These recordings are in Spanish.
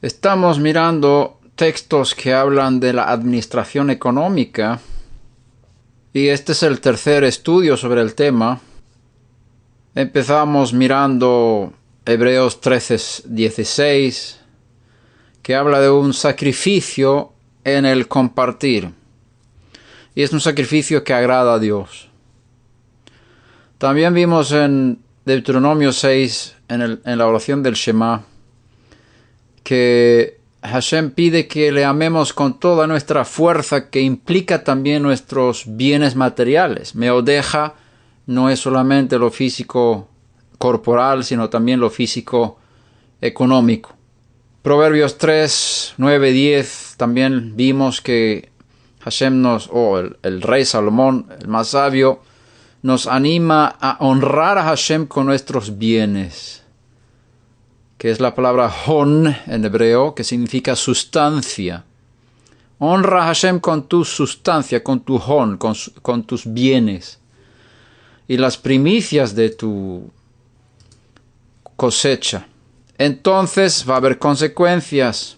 Estamos mirando textos que hablan de la administración económica y este es el tercer estudio sobre el tema. Empezamos mirando Hebreos 13:16, que habla de un sacrificio en el compartir. Y es un sacrificio que agrada a Dios. También vimos en Deuteronomio 6, en la oración del Shema, que Hashem pide que le amemos con toda nuestra fuerza, que implica también nuestros bienes materiales. Meodeja no es solamente lo físico corporal, sino también lo físico económico. Proverbios 3, 9, 10, también vimos que Hashem el rey Salomón, el más sabio, nos anima a honrar a Hashem con nuestros bienes, que es la palabra hon en hebreo, que significa sustancia. Honra a Hashem con tu sustancia, con tu hon, con tus bienes. Y las primicias de tu cosecha. Entonces va a haber consecuencias,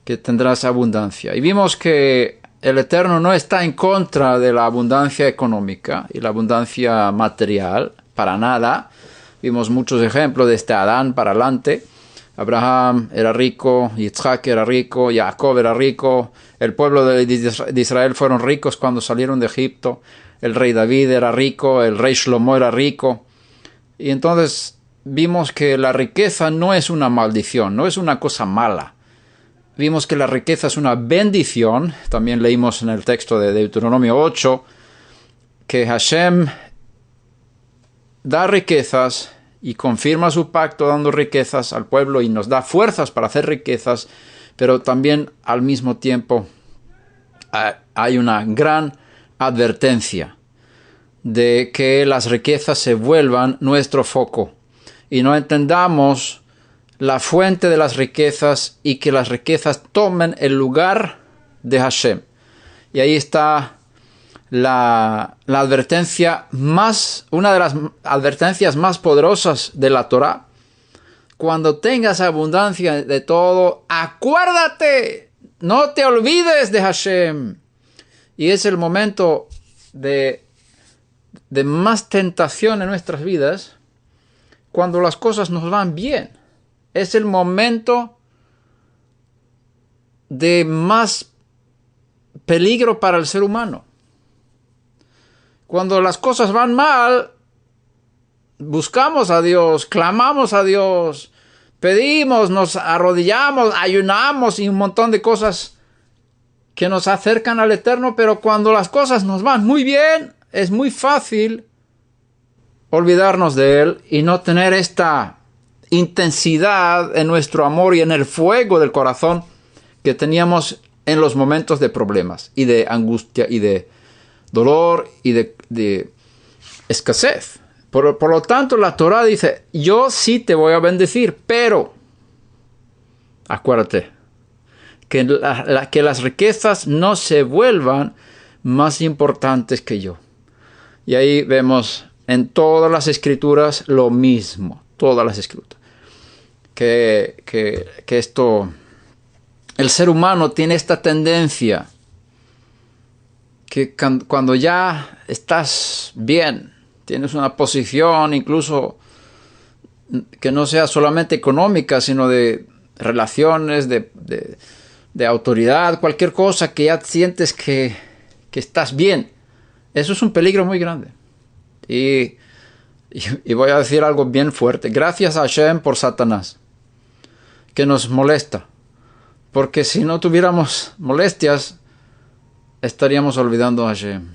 que tendrás abundancia. Y vimos que el Eterno no está en contra de la abundancia económica y la abundancia material, para nada. Vimos muchos ejemplos desde Adán para adelante. Abraham era rico, Yitzhak era rico, Jacob era rico, el pueblo de Israel fueron ricos cuando salieron de Egipto, el rey David era rico, el rey Shlomo era rico. Y entonces vimos que la riqueza no es una maldición, no es una cosa mala. Vimos que la riqueza es una bendición. También leímos en el texto de Deuteronomio 8 que Hashem da riquezas y confirma su pacto dando riquezas al pueblo y nos da fuerzas para hacer riquezas, pero también al mismo tiempo hay una gran advertencia de que las riquezas se vuelvan nuestro foco y no entendamos la fuente de las riquezas y que las riquezas tomen el lugar de Hashem. Y ahí está la advertencia una de las advertencias más poderosas de la Torá. Cuando tengas abundancia de todo, acuérdate, no te olvides de Hashem. Y es el momento de más tentación en nuestras vidas, cuando las cosas nos van bien. Es el momento de más peligro para el ser humano. Cuando las cosas van mal, buscamos a Dios, clamamos a Dios, pedimos, nos arrodillamos, ayunamos y un montón de cosas que nos acercan al Eterno, pero cuando las cosas nos van muy bien, es muy fácil olvidarnos de Él y no tener esta intensidad en nuestro amor y en el fuego del corazón que teníamos en los momentos de problemas y de angustia y de dolor y de escasez. Por lo tanto, la Torá dice, yo sí te voy a bendecir, pero acuérdate que las riquezas no se vuelvan más importantes que yo. Y ahí vemos en todas las escrituras lo mismo, todas las escrituras. Que el ser humano tiene esta tendencia que cuando ya estás bien, tienes una posición incluso que no sea solamente económica, sino de relaciones, de autoridad, cualquier cosa que ya sientes que estás bien, eso es un peligro muy grande. Y voy a decir algo bien fuerte. Gracias a Hashem por Satanás, que nos molesta. Porque si no tuviéramos molestias, estaríamos olvidando a Hashem,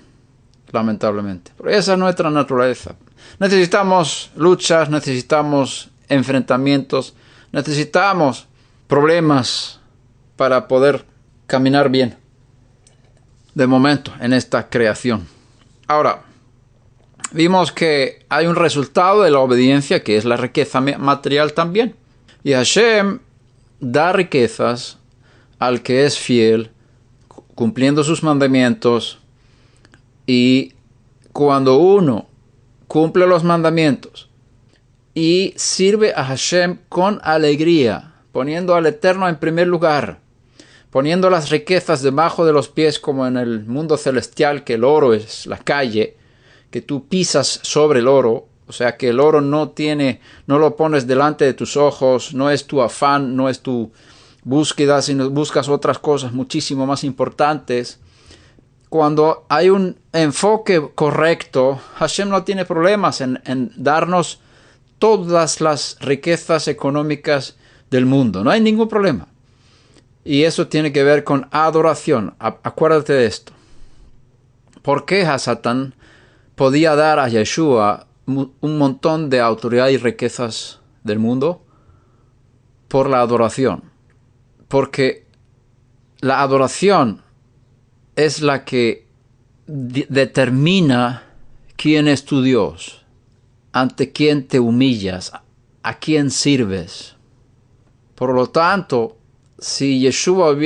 lamentablemente. Pero esa es nuestra naturaleza. Necesitamos luchas, necesitamos enfrentamientos, necesitamos problemas para poder caminar bien, de momento, en esta creación. Ahora, vimos que hay un resultado de la obediencia, que es la riqueza material también. Y Hashem da riquezas al que es fiel, cumpliendo sus mandamientos. Y cuando uno cumple los mandamientos y sirve a Hashem con alegría, poniendo al Eterno en primer lugar, poniendo las riquezas debajo de los pies como en el mundo celestial, que el oro es la calle, que tú pisas sobre el oro, o sea que el oro no lo pones delante de tus ojos, no es tu afán, no es tu búsqueda, sino buscas otras cosas muchísimo más importantes. Cuando hay un enfoque correcto, Hashem no tiene problemas en darnos todas las riquezas económicas del mundo. No hay ningún problema. Y eso tiene que ver con adoración. Acuérdate de esto. ¿Por qué Satán podía dar a Yeshua un montón de autoridad y riquezas del mundo? Por la adoración. Porque la adoración es la que determina quién es tu Dios, ante quién te humillas, a quién sirves. Por lo tanto, si Yeshua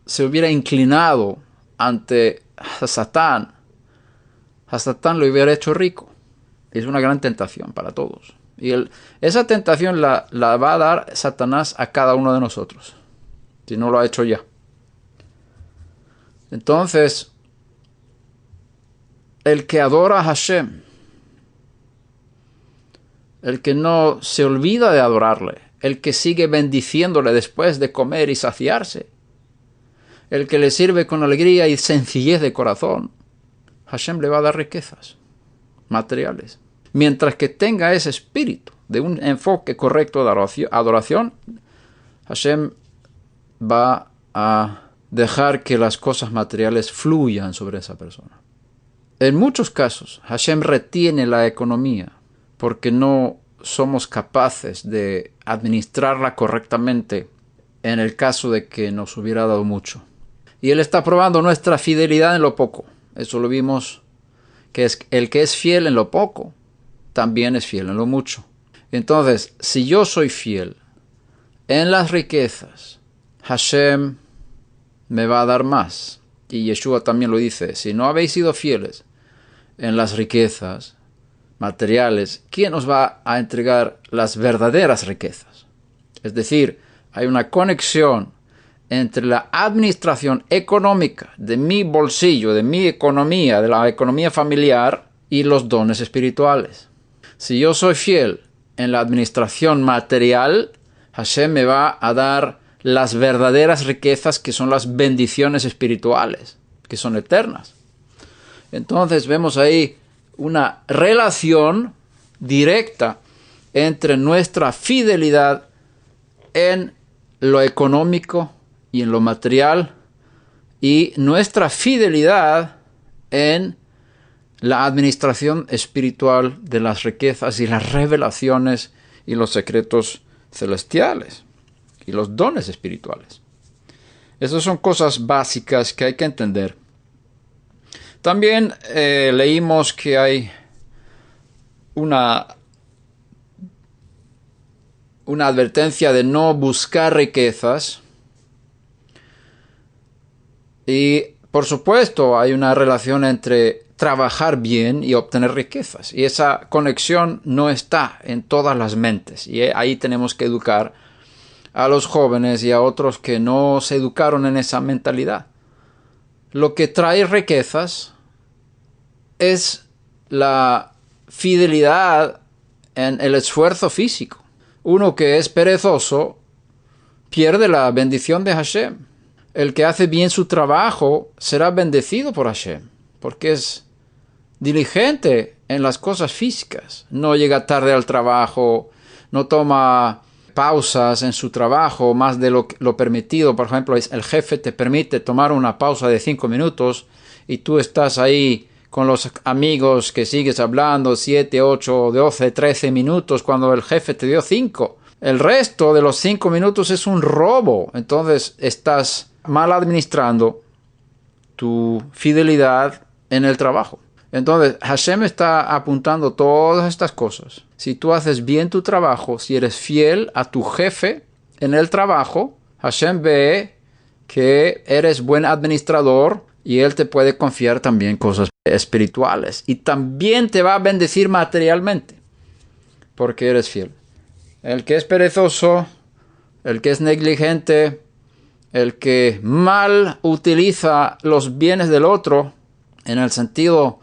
se hubiera inclinado ante Satán lo hubiera hecho rico. Es una gran tentación para todos. Y esa tentación la va a dar Satanás a cada uno de nosotros, si no lo ha hecho ya. Entonces, el que adora a Hashem, el que no se olvida de adorarle, el que sigue bendiciéndole después de comer y saciarse, el que le sirve con alegría y sencillez de corazón, Hashem le va a dar riquezas materiales. Mientras que tenga ese espíritu de un enfoque correcto de adoración, Hashem va a dejar que las cosas materiales fluyan sobre esa persona. En muchos casos, Hashem retiene la economía porque no somos capaces de administrarla correctamente en el caso de que nos hubiera dado mucho. Y Él está probando nuestra fidelidad en lo poco. Eso lo vimos, que es el que es fiel en lo poco, también es fiel en lo mucho. Entonces, si yo soy fiel en las riquezas, Hashem me va a dar más. Y Yeshua también lo dice, si no habéis sido fieles en las riquezas materiales, ¿quién os va a entregar las verdaderas riquezas? Es decir, hay una conexión entre la administración económica de mi bolsillo, de mi economía, de la economía familiar y los dones espirituales. Si yo soy fiel en la administración material, Hashem me va a dar las verdaderas riquezas, que son las bendiciones espirituales, que son eternas. Entonces vemos ahí una relación directa entre nuestra fidelidad en lo económico y en lo material y nuestra fidelidad en la administración espiritual de las riquezas y las revelaciones y los secretos celestiales y los dones espirituales. Esas son cosas básicas que hay que entender. También leímos que hay una advertencia de no buscar riquezas. Y por supuesto hay una relación entre trabajar bien y obtener riquezas. Y esa conexión no está en todas las mentes. Y ahí tenemos que educar a los jóvenes y a otros que no se educaron en esa mentalidad. Lo que trae riquezas es la fidelidad en el esfuerzo físico. Uno que es perezoso pierde la bendición de Hashem. El que hace bien su trabajo será bendecido por Hashem, porque es diligente en las cosas físicas. No llega tarde al trabajo, no toma pausas en su trabajo más de lo permitido. Por ejemplo, el jefe te permite tomar una pausa de 5 minutos y tú estás ahí con los amigos que sigues hablando 7, 8, 12, 13 minutos cuando el jefe te dio 5. El resto de los 5 minutos es un robo. Entonces estás mal administrando tu fidelidad en el trabajo. Entonces Hashem está apuntando todas estas cosas. Si tú haces bien tu trabajo, si eres fiel a tu jefe en el trabajo, Hashem ve que eres buen administrador y Él te puede confiar también cosas espirituales. Y también te va a bendecir materialmente porque eres fiel. El que es perezoso, el que es negligente, el que mal utiliza los bienes del otro en el sentido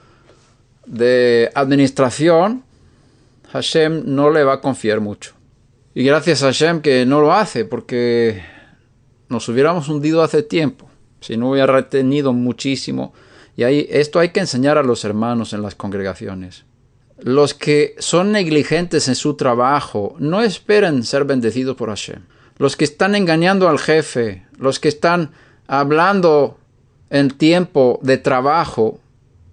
de administración, Hashem no le va a confiar mucho. Y gracias a Hashem que no lo hace, porque nos hubiéramos hundido hace tiempo, si no hubiera retenido muchísimo. Y esto hay que enseñar a los hermanos en las congregaciones. Los que son negligentes en su trabajo, no esperen ser bendecidos por Hashem. Los que están engañando al jefe, los que están hablando en tiempo de trabajo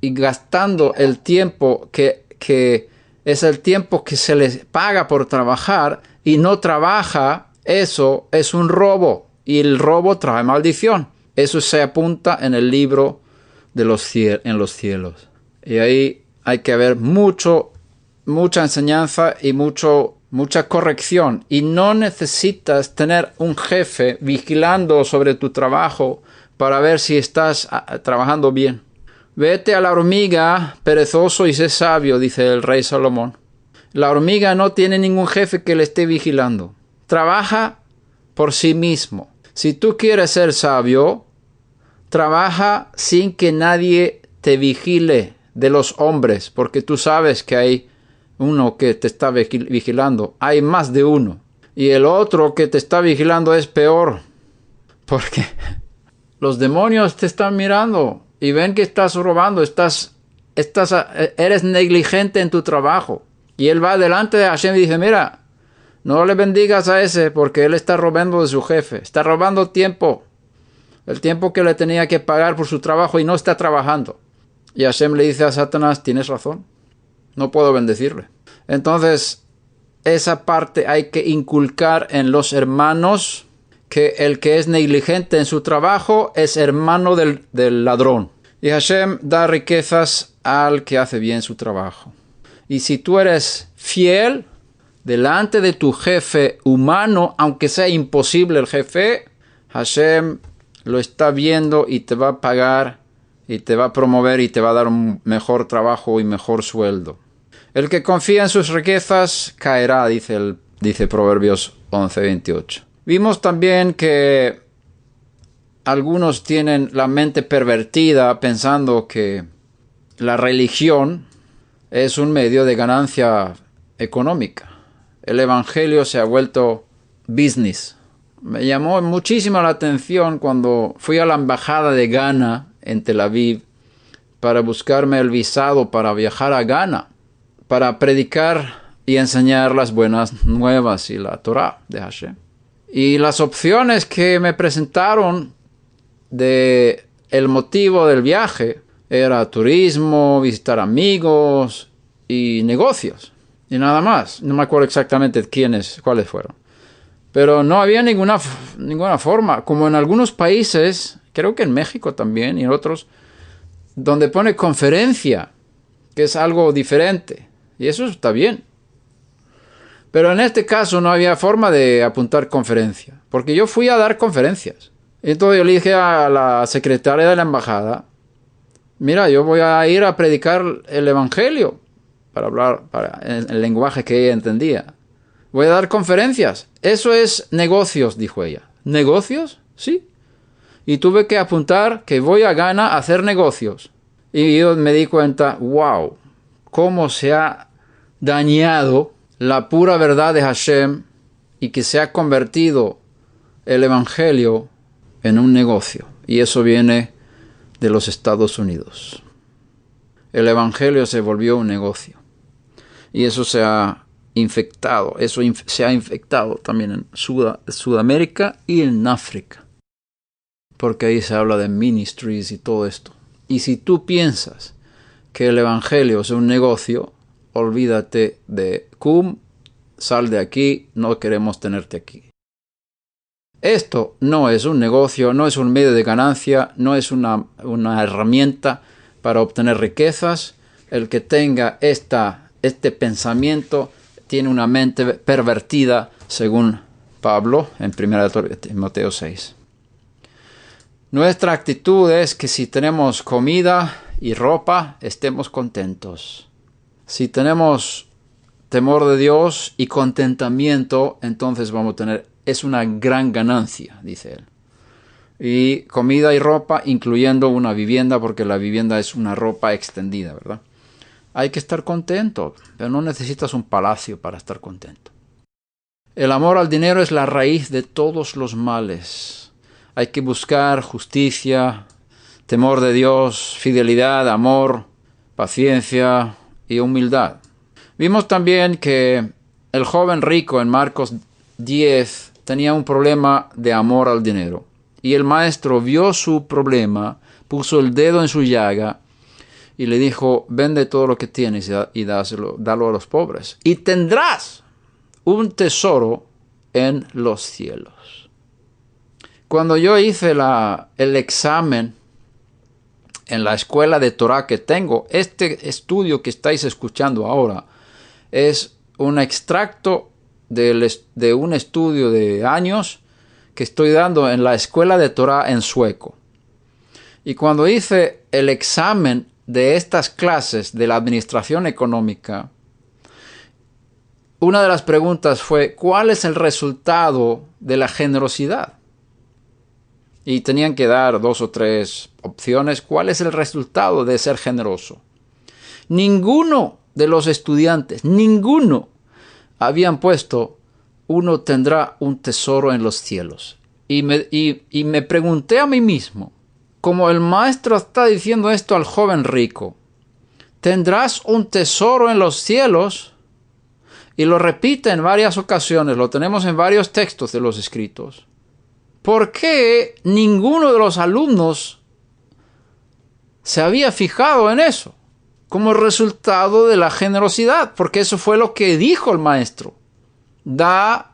y gastando el tiempo que es el tiempo que se les paga por trabajar y no trabaja, eso es un robo y el robo trae maldición. Eso se apunta en el libro de los cielos. Y ahí hay que haber mucha enseñanza y mucha corrección. Y no necesitas tener un jefe vigilando sobre tu trabajo para ver si estás trabajando bien. Vete a la hormiga, perezoso, y sé sabio, dice el rey Salomón. La hormiga no tiene ningún jefe que le esté vigilando. Trabaja por sí mismo. Si tú quieres ser sabio, trabaja sin que nadie te vigile de los hombres, porque tú sabes que hay uno que te está vigilando. Hay más de uno. Y el otro que te está vigilando es peor, porque los demonios te están mirando y ven que estás robando, eres negligente en tu trabajo. Y él va delante de Hashem y dice, mira, no le bendigas a ese porque él está robando de su jefe. Está robando tiempo. El tiempo que le tenía que pagar por su trabajo y no está trabajando. Y Hashem le dice a Satanás, tienes razón. No puedo bendecirle. Entonces, esa parte hay que inculcar en los hermanos, que el que es negligente en su trabajo es hermano del ladrón. Y Hashem da riquezas al que hace bien su trabajo. Y si tú eres fiel delante de tu jefe humano, aunque sea imposible el jefe, Hashem lo está viendo y te va a pagar y te va a promover y te va a dar un mejor trabajo y mejor sueldo. El que confía en sus riquezas caerá, dice Proverbios 11:28. Vimos también que algunos tienen la mente pervertida pensando que la religión es un medio de ganancia económica. El evangelio se ha vuelto business. Me llamó muchísimo la atención cuando fui a la embajada de Ghana en Tel Aviv para buscarme el visado para viajar a Ghana, para predicar y enseñar las buenas nuevas y la Torah de Hashem. Y las opciones que me presentaron de el motivo del viaje era turismo, visitar amigos y negocios. Y nada más. No me acuerdo exactamente cuáles fueron. Pero no había ninguna forma, como en algunos países, creo que en México también y en otros, donde pone conferencia, que es algo diferente. Y eso está bien. Pero en este caso no había forma de apuntar conferencia, porque yo fui a dar conferencias. Entonces yo le dije a la secretaria de la embajada, mira, yo voy a ir a predicar el evangelio, para hablar en el lenguaje que ella entendía. Voy a dar conferencias. Eso es negocios, dijo ella. ¿Negocios? Sí. Y tuve que apuntar que voy a Ghana a hacer negocios. Y yo me di cuenta, wow, cómo se ha dañado la pura verdad de Hashem y que se ha convertido el evangelio en un negocio. Y eso viene de los Estados Unidos. El evangelio se volvió un negocio. Y eso se ha infectado. Eso se ha infectado también en Sudamérica y en África. Porque ahí se habla de ministries y todo esto. Y si tú piensas que el evangelio es un negocio, olvídate de sal de aquí, no queremos tenerte aquí. Esto no es un negocio, no es un medio de ganancia, no es una herramienta para obtener riquezas. El que tenga este pensamiento tiene una mente pervertida, según Pablo en 1 Timoteo 6. Nuestra actitud es que si tenemos comida y ropa, estemos contentos. Si tenemos temor de Dios y contentamiento, entonces vamos a tener es una gran ganancia, dice él. Y comida y ropa, incluyendo una vivienda, porque la vivienda es una ropa extendida, ¿verdad? Hay que estar contento, pero no necesitas un palacio para estar contento. El amor al dinero es la raíz de todos los males. Hay que buscar justicia, temor de Dios, fidelidad, amor, paciencia y humildad. Vimos también que el joven rico en Marcos 10 tenía un problema de amor al dinero. Y el maestro vio su problema, puso el dedo en su llaga y le dijo, vende todo lo que tienes y dalo a los pobres. Y tendrás un tesoro en los cielos. Cuando yo hice el examen en la escuela de Torah que tengo, este estudio que estáis escuchando ahora es un extracto de un estudio de años que estoy dando en la escuela de Torah en sueco. Y cuando hice el examen de estas clases de la administración económica, una de las preguntas fue, ¿cuál es el resultado de la generosidad? Y tenían que dar 2 o 3 opciones. ¿Cuál es el resultado de ser generoso? Ninguno de los estudiantes, ninguno, habían puesto, uno tendrá un tesoro en los cielos. Y me pregunté a mí mismo, como el maestro está diciendo esto al joven rico, tendrás un tesoro en los cielos, y lo repite en varias ocasiones, lo tenemos en varios textos de los escritos. ¿Por qué ninguno de los alumnos se había fijado en eso como resultado de la generosidad? Porque eso fue lo que dijo el maestro. Da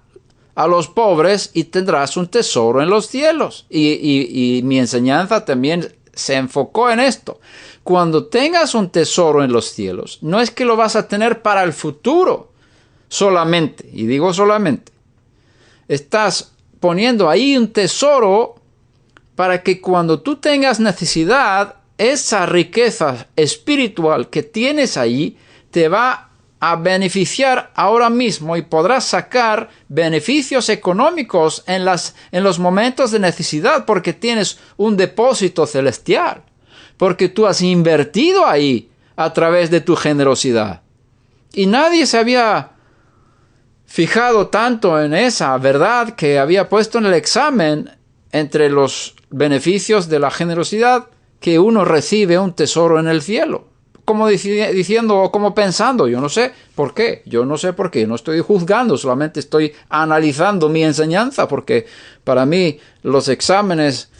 a los pobres y tendrás un tesoro en los cielos. Y mi enseñanza también se enfocó en esto. Cuando tengas un tesoro en los cielos, no es que lo vas a tener para el futuro solamente, y digo solamente. Estás poniendo ahí un tesoro para que cuando tú tengas necesidad, esa riqueza espiritual que tienes ahí te va a beneficiar ahora mismo y podrás sacar beneficios económicos en los momentos de necesidad porque tienes un depósito celestial, porque tú has invertido ahí a través de tu generosidad. Y nadie se había fijado tanto en esa verdad que había puesto en el examen entre los beneficios de la generosidad que uno recibe un tesoro en el cielo. Como diciendo o como pensando, yo no sé por qué, no estoy juzgando, solamente estoy analizando mi enseñanza porque para mí los exámenes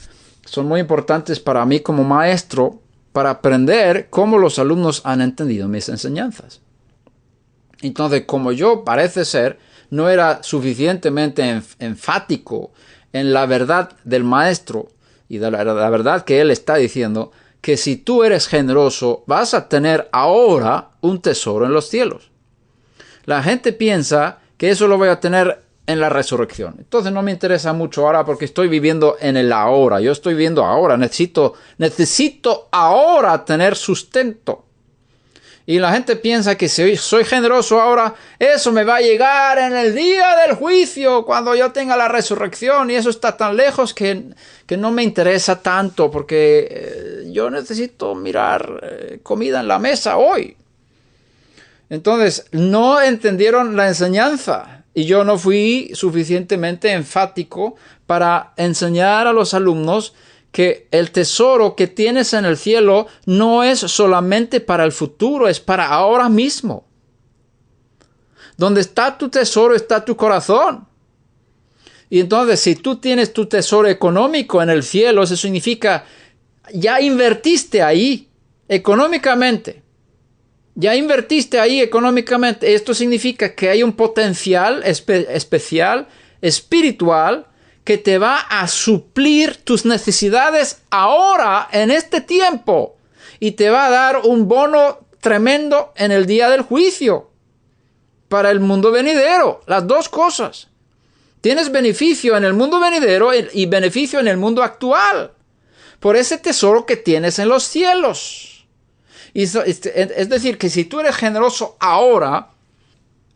son muy importantes para mí como maestro para aprender cómo los alumnos han entendido mis enseñanzas. Entonces, como yo parece ser, no era suficientemente enfático en la verdad del maestro y de la verdad que él está diciendo, que si tú eres generoso, vas a tener ahora un tesoro en los cielos. La gente piensa que eso lo voy a tener en la resurrección. Entonces no me interesa mucho ahora porque estoy viviendo en el ahora. Yo estoy viviendo ahora. Necesito ahora tener sustento. Y la gente piensa que si soy generoso ahora, eso me va a llegar en el día del juicio, cuando yo tenga la resurrección, y eso está tan lejos que no me interesa tanto, porque yo necesito mirar comida en la mesa hoy. Entonces, no entendieron la enseñanza, y yo no fui suficientemente enfático para enseñar a los alumnos que el tesoro que tienes en el cielo no es solamente para el futuro, es para ahora mismo. Donde está tu tesoro está tu corazón. Y entonces, si tú tienes tu tesoro económico en el cielo, eso significa ya invertiste ahí económicamente. Ya invertiste ahí económicamente. Esto significa que hay un potencial especial, espiritual, que te va a suplir tus necesidades ahora, en este tiempo, y te va a dar un bono tremendo en el día del juicio, para el mundo venidero, las dos cosas. Tienes beneficio en el mundo venidero y beneficio en el mundo actual, por ese tesoro que tienes en los cielos. Es decir, que si tú eres generoso ahora,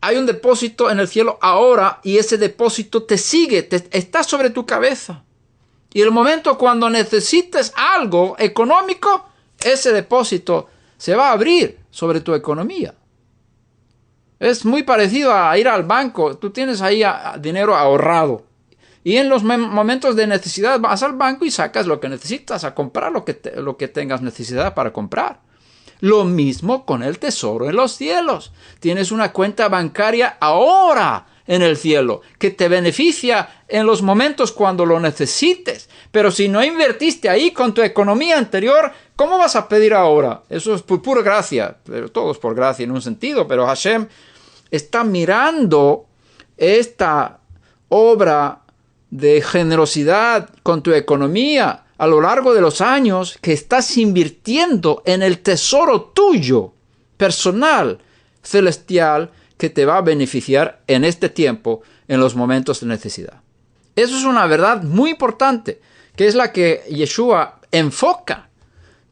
Hay un depósito en el cielo ahora y ese depósito te sigue, está sobre tu cabeza. Y el momento cuando necesites algo económico, ese depósito se va a abrir sobre tu economía. Es muy parecido a ir al banco. Tú tienes ahí dinero ahorrado. Y en los momentos de necesidad vas al banco y sacas lo que necesitas, a comprar lo que tengas necesidad para comprar. Lo mismo con el tesoro en los cielos. Tienes una cuenta bancaria ahora en el cielo que te beneficia en los momentos cuando lo necesites. Pero si no invertiste ahí con tu economía anterior, ¿cómo vas a pedir ahora? Eso es por pura gracia. Pero todo es por gracia en un sentido. Pero Hashem está mirando esta obra de generosidad con tu economía a lo largo de los años que estás invirtiendo en el tesoro tuyo, personal, celestial, que te va a beneficiar en este tiempo, en los momentos de necesidad. Eso es una verdad muy importante, que es la que Yeshua enfoca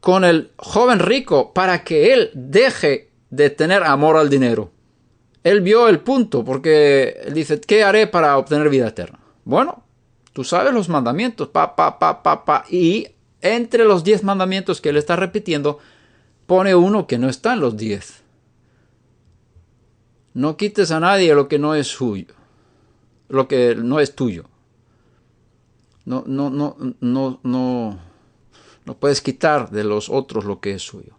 con el joven rico para que él deje de tener amor al dinero. Él vio el punto, porque él dice, ¿qué haré para obtener vida eterna? Bueno, tú sabes los mandamientos, y entre los 10 mandamientos que él está repitiendo, pone uno que no está en los 10. No quites a nadie lo que no es suyo, lo que no es tuyo. No puedes quitar de los otros lo que es suyo.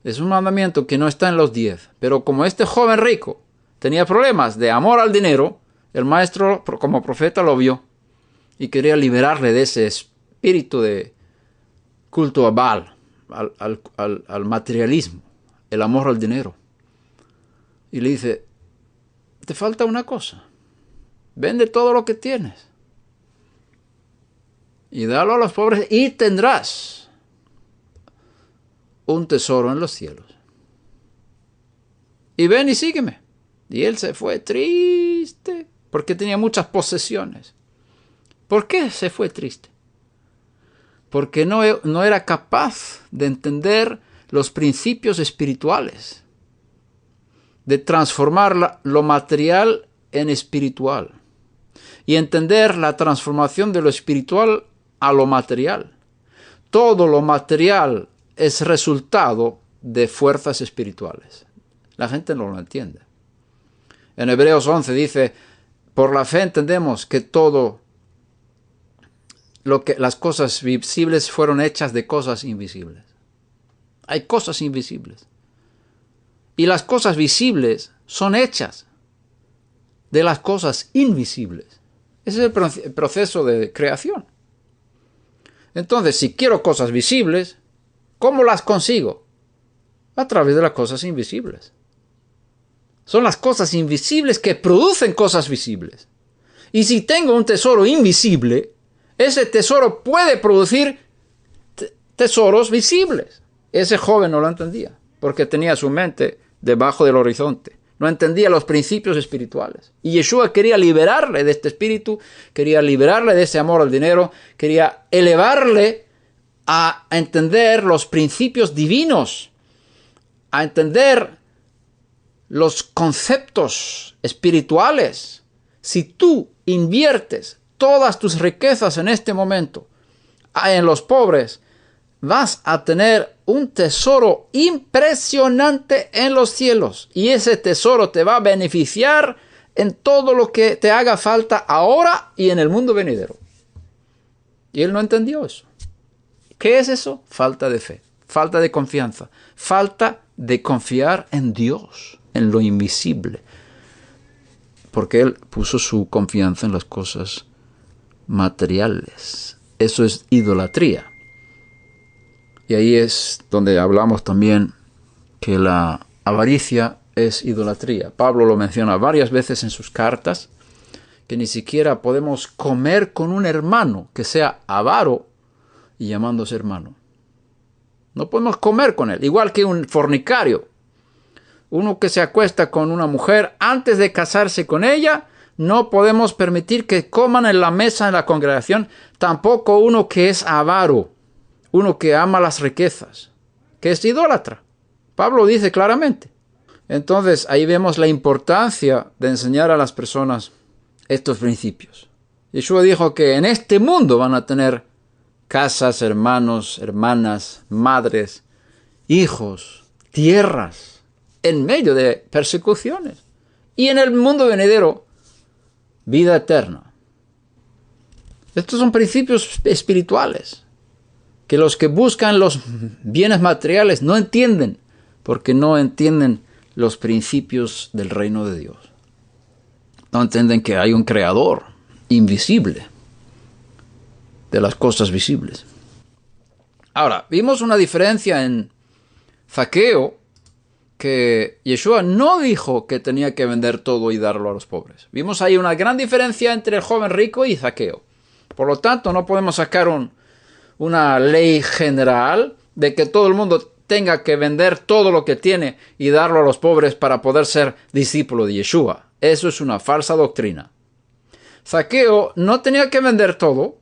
Es un mandamiento que no está en los 10. Pero como este joven rico tenía problemas de amor al dinero, el maestro como profeta lo vio y quería liberarle de ese espíritu de culto a Baal, al materialismo, el amor al dinero. Y le dice, te falta una cosa, vende todo lo que tienes y dalo a los pobres y tendrás un tesoro en los cielos. Y ven y sígueme. Y él se fue triste porque tenía muchas posesiones. ¿Por qué se fue triste? Porque no era capaz de entender los principios espirituales, de transformar lo material en espiritual y entender la transformación de lo espiritual a lo material. Todo lo material es resultado de fuerzas espirituales. La gente no lo entiende. En Hebreos 11 dice, por la fe entendemos que las cosas visibles fueron hechas de cosas invisibles. Hay cosas invisibles. Y las cosas visibles son hechas de las cosas invisibles. Ese es el proceso de creación. Entonces, si quiero cosas visibles, ¿cómo las consigo? A través de las cosas invisibles. Son las cosas invisibles que producen cosas visibles. Y si tengo un tesoro invisible, ese tesoro puede producir tesoros visibles. Ese joven no lo entendía, porque tenía su mente debajo del horizonte. No entendía los principios espirituales. Y Yeshua quería liberarle de este espíritu, quería liberarle de ese amor al dinero, quería elevarle a entender los principios divinos, a entender los conceptos espirituales. Si tú inviertes todas tus riquezas en este momento en los pobres, vas a tener un tesoro impresionante en los cielos. Y ese tesoro te va a beneficiar en todo lo que te haga falta ahora y en el mundo venidero. Y él no entendió eso. ¿Qué es eso? Falta de fe, falta de confianza, falta de confiar en Dios, en lo invisible. Porque él puso su confianza en las cosas materiales. Eso es idolatría. Y ahí es donde hablamos también que la avaricia es idolatría. Pablo lo menciona varias veces en sus cartas, que ni siquiera podemos comer con un hermano que sea avaro y llamándose hermano. No podemos comer con él, igual que un fornicario. Uno que se acuesta con una mujer antes de casarse con ella, no podemos permitir que coman en la mesa en la congregación. Tampoco uno que es avaro, uno que ama las riquezas, que es idólatra. Pablo dice claramente. Entonces, ahí vemos la importancia de enseñar a las personas estos principios. Yeshua dijo que en este mundo van a tener casas, hermanos, hermanas, madres, hijos, tierras, en medio de persecuciones. Y en el mundo venidero, vida eterna. Estos son principios espirituales que los que buscan los bienes materiales no entienden, porque no entienden los principios del reino de Dios. No entienden que hay un creador invisible de las cosas visibles. Ahora, vimos una diferencia en Zaqueo, que Yeshua no dijo que tenía que vender todo y darlo a los pobres. Vimos ahí una gran diferencia entre el joven rico y Zaqueo. Por lo tanto, no podemos sacar una ley general de que todo el mundo tenga que vender todo lo que tiene y darlo a los pobres para poder ser discípulo de Yeshua. Eso es una falsa doctrina. Zaqueo no tenía que vender todo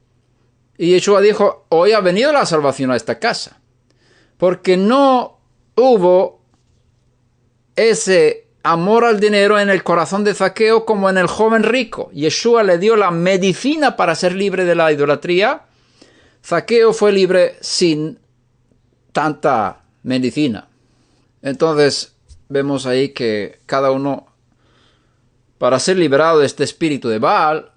y Yeshua dijo, hoy ha venido la salvación a esta casa. Porque no hubo ese amor al dinero en el corazón de Zaqueo como en el joven rico. Yeshua le dio la medicina para ser libre de la idolatría. Zaqueo fue libre sin tanta medicina. Entonces vemos ahí que cada uno, para ser liberado de este espíritu de Baal,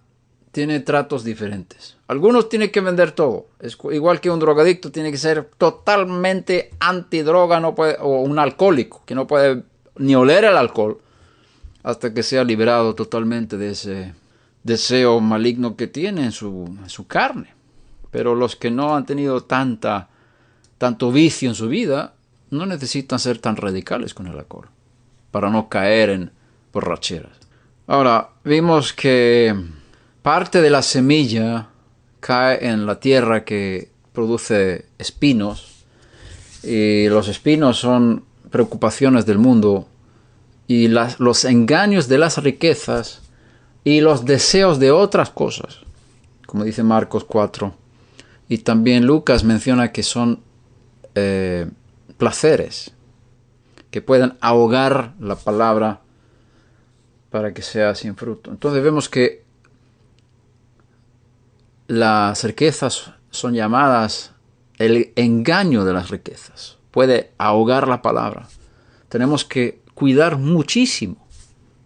tiene tratos diferentes. Algunos tienen que vender todo. Es igual que un drogadicto tiene que ser totalmente antidroga, no puede, o un alcohólico que no puede ni oler el alcohol hasta que sea liberado totalmente de ese deseo maligno que tiene en su carne. Pero los que no han tenido tanto vicio en su vida no necesitan ser tan radicales con el alcohol para no caer en borracheras. Ahora, vimos que parte de la semilla cae en la tierra que produce espinos, y los espinos son preocupaciones del mundo y los engaños de las riquezas y los deseos de otras cosas, como dice Marcos 4. Y también Lucas menciona que son placeres que pueden ahogar la palabra para que sea sin fruto. Entonces vemos que las riquezas son llamadas el engaño de las riquezas. Puede ahogar la palabra. Tenemos que cuidar muchísimo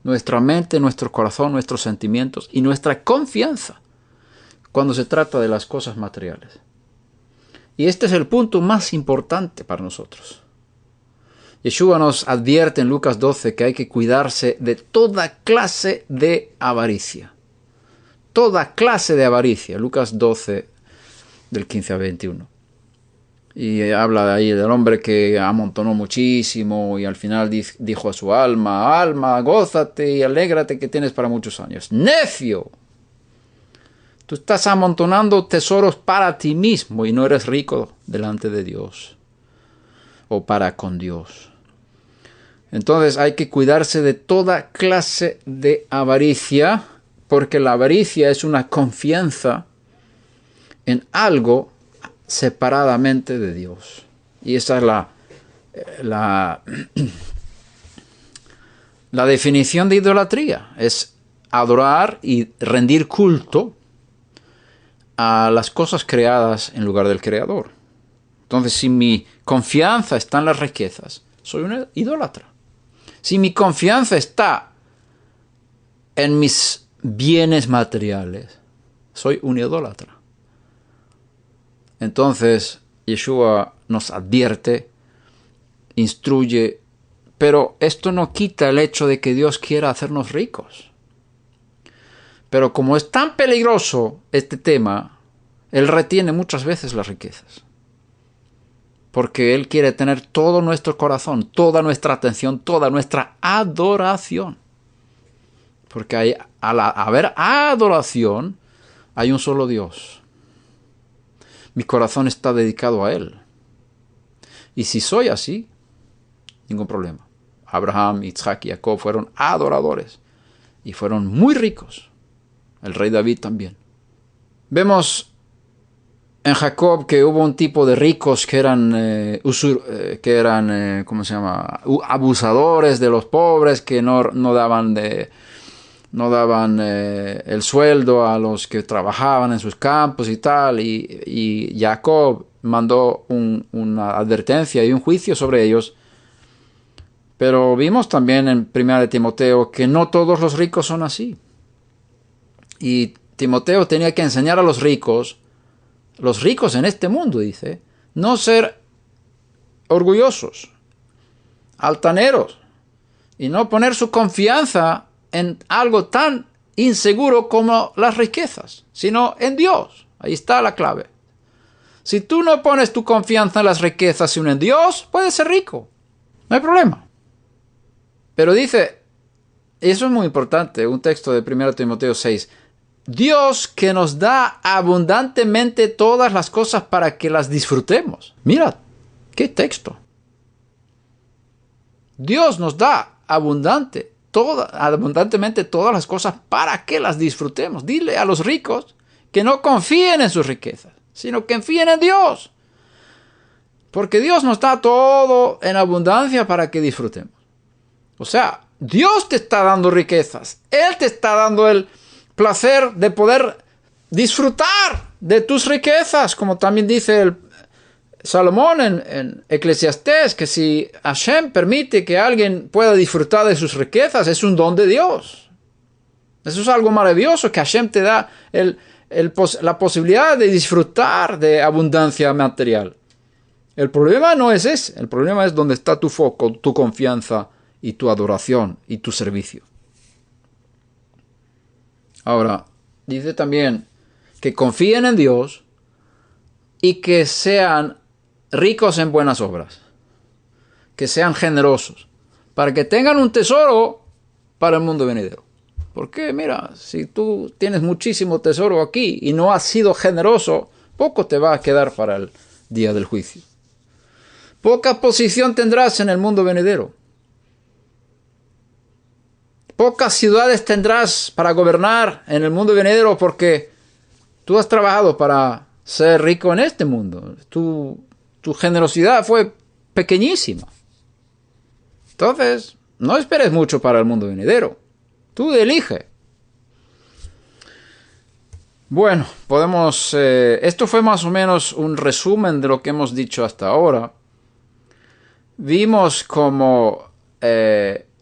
nuestra mente, nuestro corazón, nuestros sentimientos y nuestra confianza cuando se trata de las cosas materiales. Y este es el punto más importante para nosotros. Yeshua nos advierte en Lucas 12 que hay que cuidarse de toda clase de avaricia. Toda clase de avaricia. Lucas 12, del 15 a 21. Y habla de ahí del hombre que amontonó muchísimo y al final dijo a su alma, alma, gózate y alégrate que tienes para muchos años. ¡Necio! Tú estás amontonando tesoros para ti mismo y no eres rico delante de Dios o para con Dios. Entonces hay que cuidarse de toda clase de avaricia, porque la avaricia es una confianza en algo separadamente de Dios. Y esa es la definición de idolatría. Es adorar y rendir culto a las cosas creadas en lugar del Creador. Entonces, si mi confianza está en las riquezas, soy un idólatra. Si mi confianza está en mis bienes materiales, soy un idólatra. Entonces, Yeshua nos advierte, instruye, pero esto no quita el hecho de que Dios quiera hacernos ricos. Pero como es tan peligroso este tema, Él retiene muchas veces las riquezas. Porque Él quiere tener todo nuestro corazón, toda nuestra atención, toda nuestra adoración. Porque al haber adoración, hay un solo Dios. Mi corazón está dedicado a Él. Y si soy así, ningún problema. Abraham, Isaac y Jacob fueron adoradores y fueron muy ricos. El rey David también. Vemos en Jacob que hubo un tipo de ricos que eran, ¿cómo se llama? Abusadores de los pobres, que no daban el sueldo a los que trabajaban en sus campos y tal, y Jacob mandó una advertencia y un juicio sobre ellos. Pero vimos también en 1 de Timoteo que no todos los ricos son así. Y Timoteo tenía que enseñar a los ricos en este mundo, dice, no ser orgullosos, altaneros, y no poner su confianza en algo tan inseguro como las riquezas, sino en Dios. Ahí está la clave. Si tú no pones tu confianza en las riquezas sino en Dios, puedes ser rico. No hay problema. Pero dice, eso es muy importante, un texto de 1 Timoteo 6, Dios que nos da abundantemente todas las cosas para que las disfrutemos. Mira, qué texto. Dios nos da abundantemente todas las cosas para que las disfrutemos. Dile a los ricos que no confíen en sus riquezas, sino que confíen en Dios. Porque Dios nos da todo en abundancia para que disfrutemos. O sea, Dios te está dando riquezas. Él te está dando el placer de poder disfrutar de tus riquezas, como también dice el Salomón en Eclesiastés, que si Hashem permite que alguien pueda disfrutar de sus riquezas, es un don de Dios. Eso es algo maravilloso, que Hashem te da la posibilidad de disfrutar de abundancia material. El problema no es ese, el problema es donde está tu foco, tu confianza y tu adoración y tu servicio. Ahora, dice también que confíen en Dios y que sean ricos en buenas obras, que sean generosos, para que tengan un tesoro para el mundo venidero. Porque mira, si tú tienes muchísimo tesoro aquí y no has sido generoso, poco te va a quedar para el día del juicio. Poca posición tendrás en el mundo venidero. Pocas ciudades tendrás para gobernar en el mundo venidero porque tú has trabajado para ser rico en este mundo. Tu generosidad fue pequeñísima. Entonces, no esperes mucho para el mundo venidero. Tú elige. Bueno, esto fue más o menos un resumen de lo que hemos dicho hasta ahora. Vimos como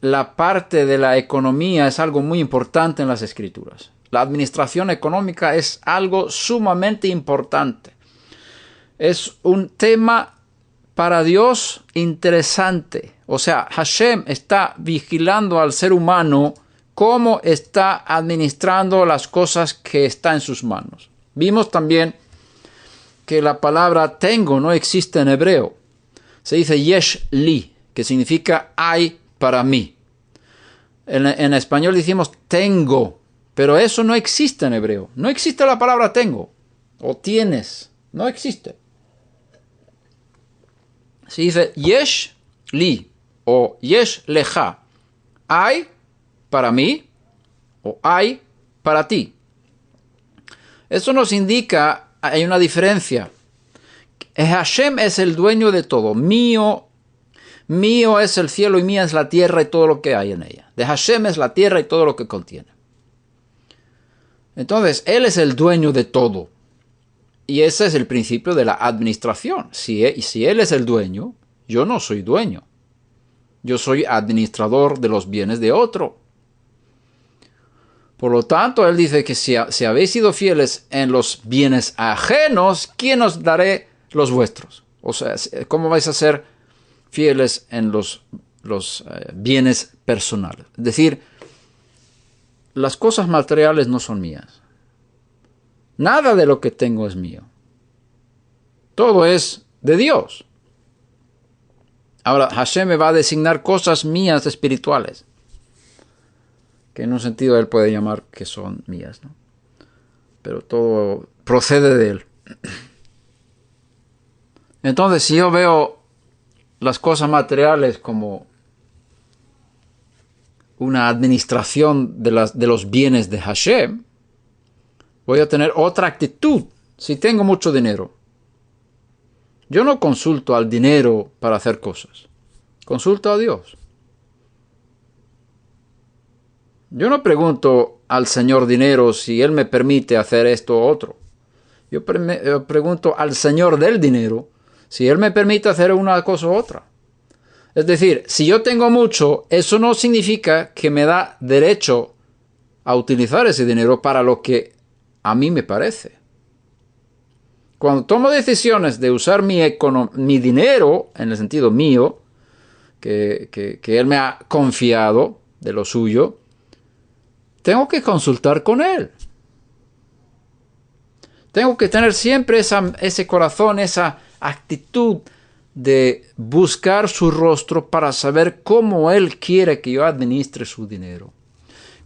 la parte de la economía es algo muy importante en las Escrituras. La administración económica es algo sumamente importante. Es un tema para Dios interesante. O sea, Hashem está vigilando al ser humano cómo está administrando las cosas que están en sus manos. Vimos también que la palabra tengo no existe en hebreo. Se dice yesh li, que significa hay para mí. En español decimos tengo, pero eso no existe en hebreo. No existe la palabra tengo o tienes. No existe. Se dice yesh li o yesh leja. Hay para mí o hay para ti. Eso nos indica, hay una diferencia. Hashem es el dueño de todo. Mío es el cielo y mía es la tierra y todo lo que hay en ella. De Hashem es la tierra y todo lo que contiene. Entonces, Él es el dueño de todo. Y ese es el principio de la administración. Si Él es el dueño, yo no soy dueño. Yo soy administrador de los bienes de otro. Por lo tanto, Él dice que si habéis sido fieles en los bienes ajenos, ¿quién os daré los vuestros? O sea, ¿cómo vais a ser fieles en los bienes personales? Es decir, las cosas materiales no son mías. Nada de lo que tengo es mío. Todo es de Dios. Ahora, Hashem me va a designar cosas mías espirituales, que en un sentido Él puede llamar que son mías, ¿no? Pero todo procede de Él. Entonces, si yo veo las cosas materiales como una administración de los bienes de Hashem, voy a tener otra actitud si tengo mucho dinero, yo no consulto al dinero para hacer cosas. Consulto a Dios. Yo no pregunto al Señor dinero si Él me permite hacer esto o otro. Yo pregunto al Señor del dinero si Él me permite hacer una cosa u otra. Es decir, si yo tengo mucho, eso no significa que me da derecho a utilizar ese dinero para lo que a mí me parece. Cuando tomo decisiones de usar mi dinero, en el sentido mío, que Él me ha confiado de lo suyo, tengo que consultar con Él. Tengo que tener siempre ese corazón, esa actitud de buscar su rostro para saber cómo Él quiere que yo administre su dinero.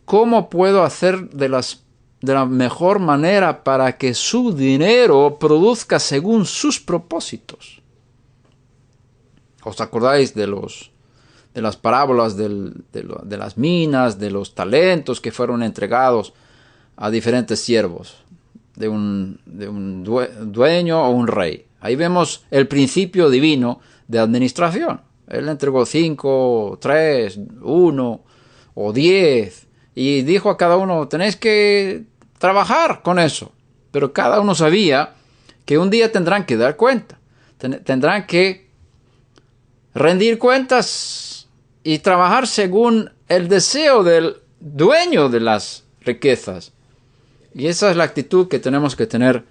¿Cómo puedo hacer de la mejor manera para que su dinero produzca según sus propósitos? ¿Os acordáis de las parábolas de las minas, de los talentos que fueron entregados a diferentes siervos, de un dueño o un rey? Ahí vemos el principio divino de administración. Él entregó 5, 3, 1 o 10 y dijo a cada uno, tenéis que trabajar con eso. Pero cada uno sabía que un día tendrán que dar cuenta. Tendrán que rendir cuentas y trabajar según el deseo del dueño de las riquezas. Y esa es la actitud que tenemos que tener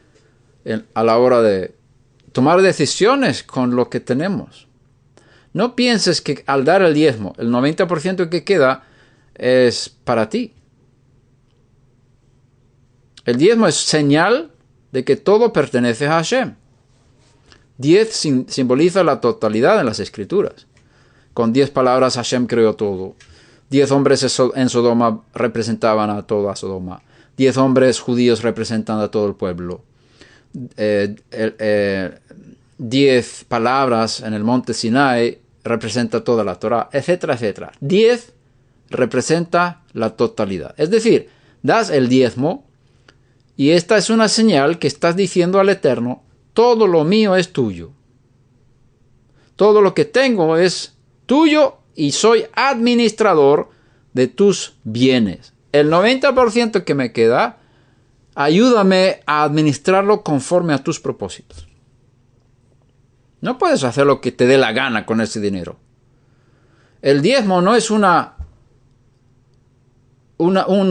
a la hora de tomar decisiones con lo que tenemos. No pienses que al dar el diezmo, el 90% que queda es para ti. El diezmo es señal de que todo pertenece a Hashem. 10 simboliza la totalidad en las Escrituras. Con 10 palabras Hashem creó todo. 10 hombres en Sodoma representaban a toda Sodoma. 10 hombres judíos representan a todo el pueblo. 10 palabras en el monte Sinai representa toda la Torá, etcétera, etcétera. 10 representa la totalidad. Es decir, das el diezmo y esta es una señal que estás diciendo al Eterno, todo lo mío es tuyo. Todo lo que tengo es tuyo y soy administrador de tus bienes. El 90% que me queda, ayúdame a administrarlo conforme a tus propósitos. No puedes hacer lo que te dé la gana con ese dinero. El diezmo no es un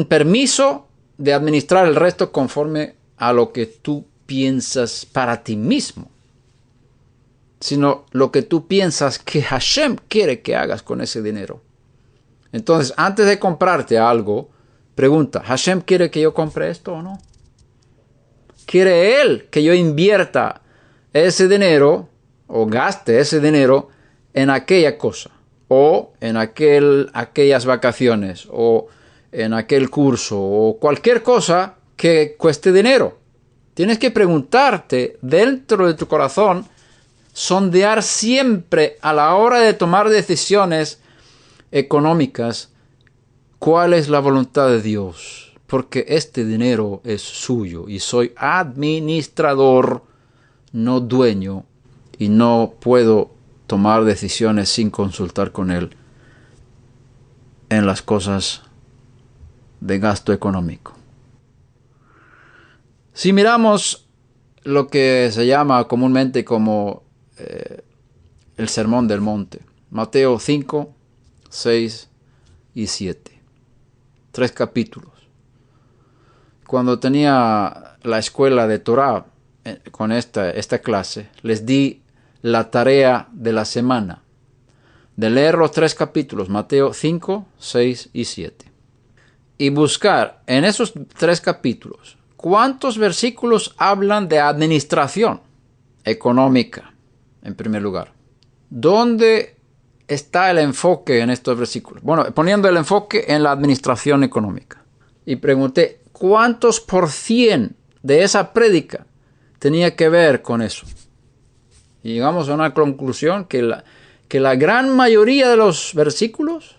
permiso de administrar el resto conforme a lo que tú piensas para ti mismo, sino lo que tú piensas que Hashem quiere que hagas con ese dinero. Entonces, antes de comprarte algo, pregunta, ¿Hashem quiere que yo compre esto o no? ¿Quiere Él que yo invierta ese dinero o gaste ese dinero en aquella cosa? O en aquellas vacaciones, o en aquel curso, o cualquier cosa que cueste dinero. Tienes que preguntarte dentro de tu corazón, sondear siempre a la hora de tomar decisiones económicas, cuál es la voluntad de Dios. Porque este dinero es suyo y soy administrador, no dueño, y no puedo tomar decisiones sin consultar con Él en las cosas de gasto económico. Si miramos lo que se llama comúnmente como el Sermón del Monte, Mateo 5, 6 y 7, 3 capítulos. Cuando tenía la escuela de Torah con esta clase, les di la tarea de la semana de leer los 3 capítulos, Mateo 5, 6 y 7, y buscar en esos 3 capítulos cuántos versículos hablan de administración económica, en primer lugar. ¿Dónde está el enfoque en estos versículos? Bueno, poniendo el enfoque en la administración económica. Y pregunté, ¿cuántos % de esa prédica tenía que ver con eso? Y llegamos a una conclusión que la gran mayoría de los versículos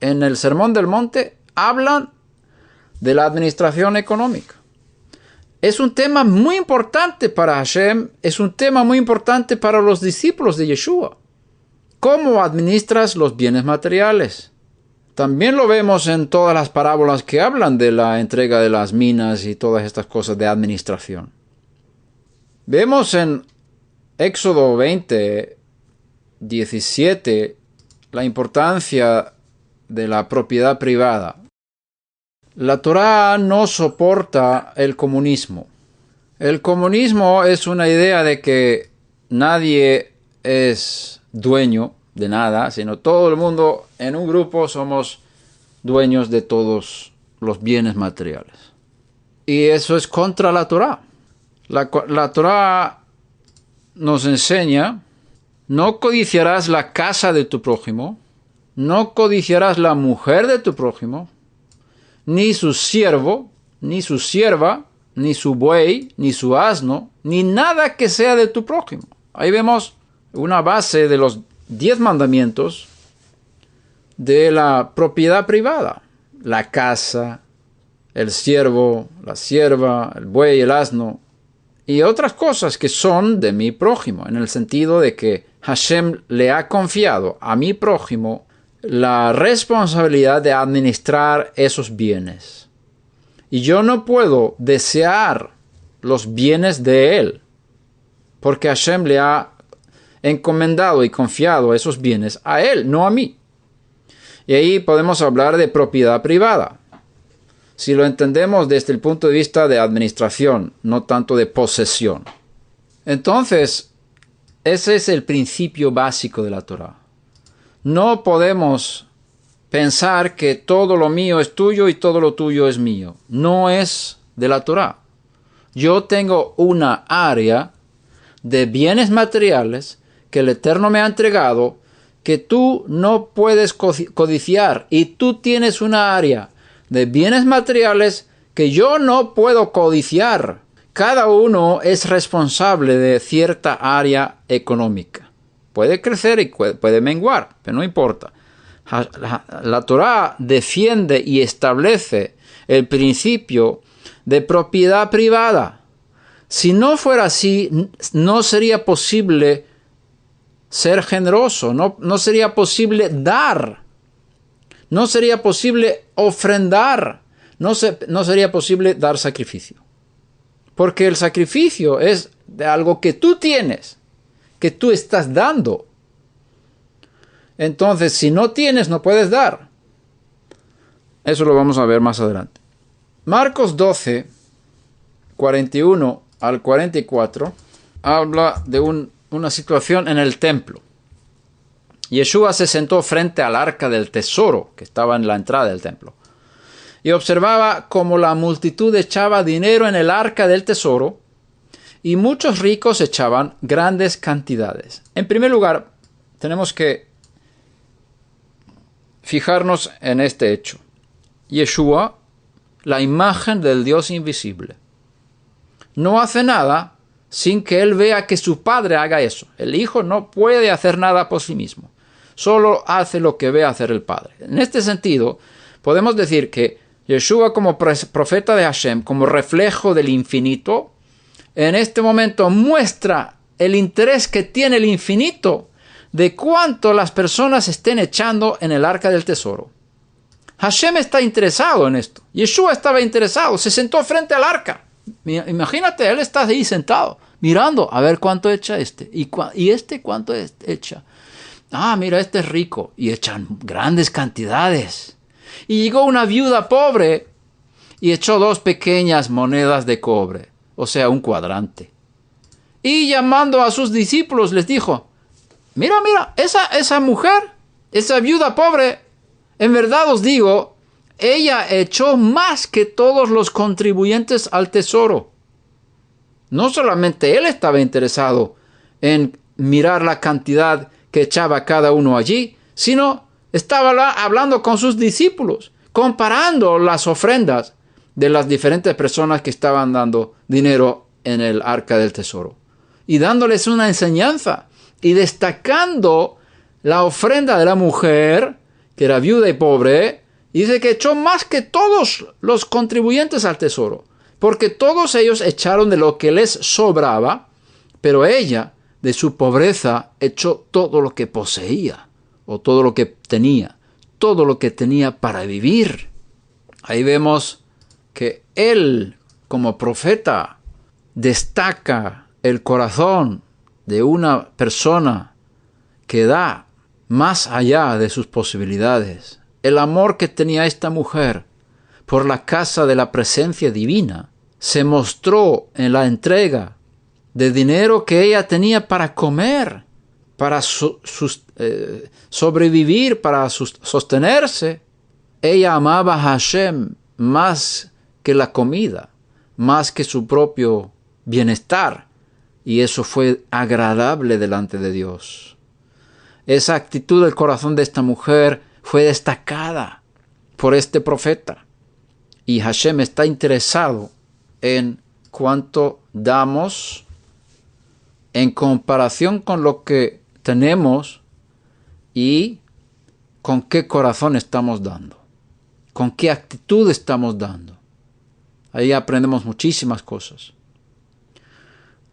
en el Sermón del Monte hablan de la administración económica. es un tema muy importante para Hashem, es un tema muy importante para los discípulos de Yeshua. ¿Cómo administras los bienes materiales? También lo vemos en todas las parábolas que hablan de la entrega de las minas y todas estas cosas de administración. Vemos en Éxodo 20, 17, la importancia de la propiedad privada. La Torá no soporta el comunismo. El comunismo es una idea de que nadie es dueño de nada, sino todo el mundo en un grupo somos dueños de todos los bienes materiales. Y eso es contra la Torá. La Torá nos enseña: no codiciarás la casa de tu prójimo, no codiciarás la mujer de tu prójimo, ni su siervo, ni su sierva, ni su buey, ni su asno, ni nada que sea de tu prójimo. Ahí vemos una base de los 10 mandamientos de la propiedad privada. La casa, el siervo, la sierva, el buey, el asno y otras cosas que son de mi prójimo, en el sentido de que Hashem le ha confiado a mi prójimo la responsabilidad de administrar esos bienes. Y yo no puedo desear los bienes de él, porque Hashem le ha encomendado y confiado esos bienes a él, no a mí. Y ahí podemos hablar de propiedad privada, si lo entendemos desde el punto de vista de administración, no tanto de posesión. Entonces, ese es el principio básico de la Torá. No podemos pensar que todo lo mío es tuyo y todo lo tuyo es mío. No es de la Torá. Yo tengo una área de bienes materiales que el Eterno me ha entregado, que tú no puedes codiciar, y tú tienes una área de bienes materiales que yo no puedo codiciar. Cada uno es responsable de cierta área económica. Puede crecer y puede menguar, pero no importa. La Torá defiende y establece el principio de propiedad privada. Si no fuera así, no sería posible ser generoso, no sería posible dar, no sería posible ofrendar, no sería posible dar sacrificio. Porque el sacrificio es de algo que tú tienes, que tú estás dando. Entonces, si no tienes, no puedes dar. Eso lo vamos a ver más adelante. Marcos 12, 41 al 44, habla de una situación en el templo. Yeshua se sentó frente al arca del tesoro, que estaba en la entrada del templo, y observaba cómo la multitud echaba dinero en el arca del tesoro, y muchos ricos echaban grandes cantidades. En primer lugar, tenemos que fijarnos en este hecho. Yeshua, la imagen del Dios invisible, no hace nada sin que él vea que su padre haga eso. El hijo no puede hacer nada por sí mismo. Solo hace lo que ve hacer el padre. En este sentido, podemos decir que Yeshua, como profeta de Hashem, como reflejo del infinito, en este momento muestra el interés que tiene el infinito de cuánto las personas estén echando en el arca del tesoro. Hashem está interesado en esto. Yeshua estaba interesado, se sentó frente al arca. Imagínate, él está ahí sentado, mirando a ver cuánto echa este. ¿Y este cuánto echa? Ah, mira, este es rico. Y echan grandes cantidades. Y llegó una viuda pobre y echó 2 pequeñas monedas de cobre, o sea, un cuadrante. Y llamando a sus discípulos les dijo: mira, esa mujer, esa viuda pobre, en verdad os digo, ella echó más que todos los contribuyentes al tesoro. No solamente él estaba interesado en mirar la cantidad que echaba cada uno allí, sino estaba hablando con sus discípulos, comparando las ofrendas de las diferentes personas que estaban dando dinero en el arca del tesoro, y dándoles una enseñanza, y destacando la ofrenda de la mujer, que era viuda y pobre. Y dice que echó más que todos los contribuyentes al tesoro. Porque todos ellos echaron de lo que les sobraba, pero ella, de su pobreza, echó todo lo que poseía, o todo lo que tenía para vivir. Ahí vemos que él, como profeta, destaca el corazón de una persona que da más allá de sus posibilidades. El amor que tenía esta mujer por la casa de la presencia divina se mostró en la entrega de dinero que ella tenía para comer, para sobrevivir, para sostenerse. Ella amaba a Hashem más que la comida, más que su propio bienestar, y eso fue agradable delante de Dios. Esa actitud del corazón de esta mujer fue destacada por este profeta, y Hashem está interesado en cuánto damos en comparación con lo que tenemos y con qué corazón estamos dando, con qué actitud estamos dando. Ahí aprendemos muchísimas cosas.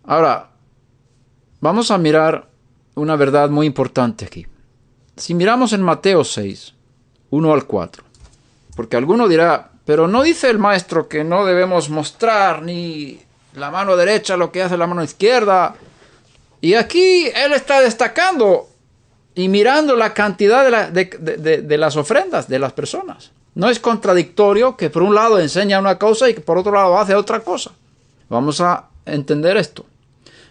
Ahora, vamos a mirar una verdad muy importante aquí. Si miramos en Mateo 6, 1 al 4, porque alguno dirá, pero no dice el maestro que no debemos mostrar ni la mano derecha lo que hace la mano izquierda. Y aquí él está destacando y mirando la cantidad de las ofrendas de las personas. No es contradictorio que por un lado enseña una cosa y que por otro lado hace otra cosa. Vamos a entender esto.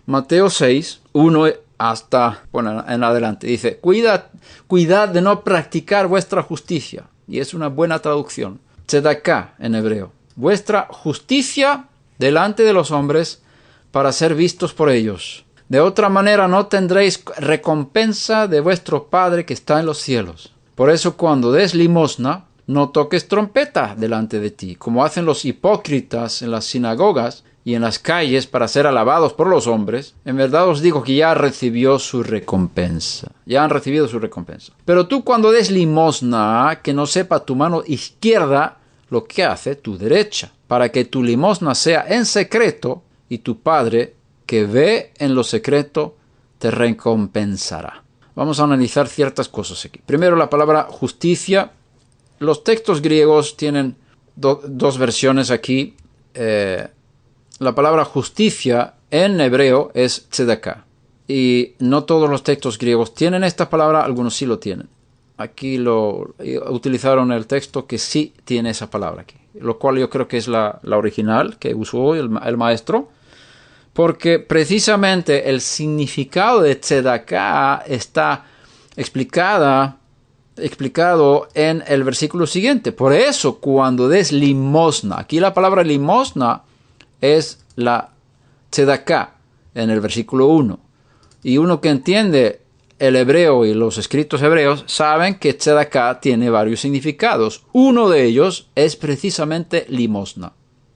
Mateo 6, 1 hasta, en adelante, dice, cuidad de no practicar vuestra justicia. Y es una buena traducción. Tzedaká en hebreo. Vuestra justicia delante de los hombres para ser vistos por ellos. De otra manera no tendréis recompensa de vuestro Padre que está en los cielos. Por eso cuando des limosna, no toques trompeta delante de ti, como hacen los hipócritas en las sinagogas y en las calles para ser alabados por los hombres. En verdad os digo que ya recibió su recompensa. Ya han recibido su recompensa. Pero tú cuando des limosna, que no sepa tu mano izquierda lo que hace tu derecha, para que tu limosna sea en secreto y tu Padre que ve en lo secreto te recompensará. Vamos a analizar ciertas cosas aquí. Primero, la palabra justicia. Los textos griegos tienen dos versiones aquí. La palabra justicia en hebreo es tzedaká. Y no todos los textos griegos tienen esta palabra, algunos sí lo tienen. Aquí utilizaron el texto que sí tiene esa palabra aquí, lo cual yo creo que es la original que usó el maestro, porque precisamente el significado de tzedaká está explicado en el versículo siguiente. Por eso, cuando des limosna, aquí la palabra limosna es la tzedaká en el versículo 1. Y uno que entiende el hebreo y los escritos hebreos saben que tzedaká tiene varios significados. Uno de ellos es precisamente limosna,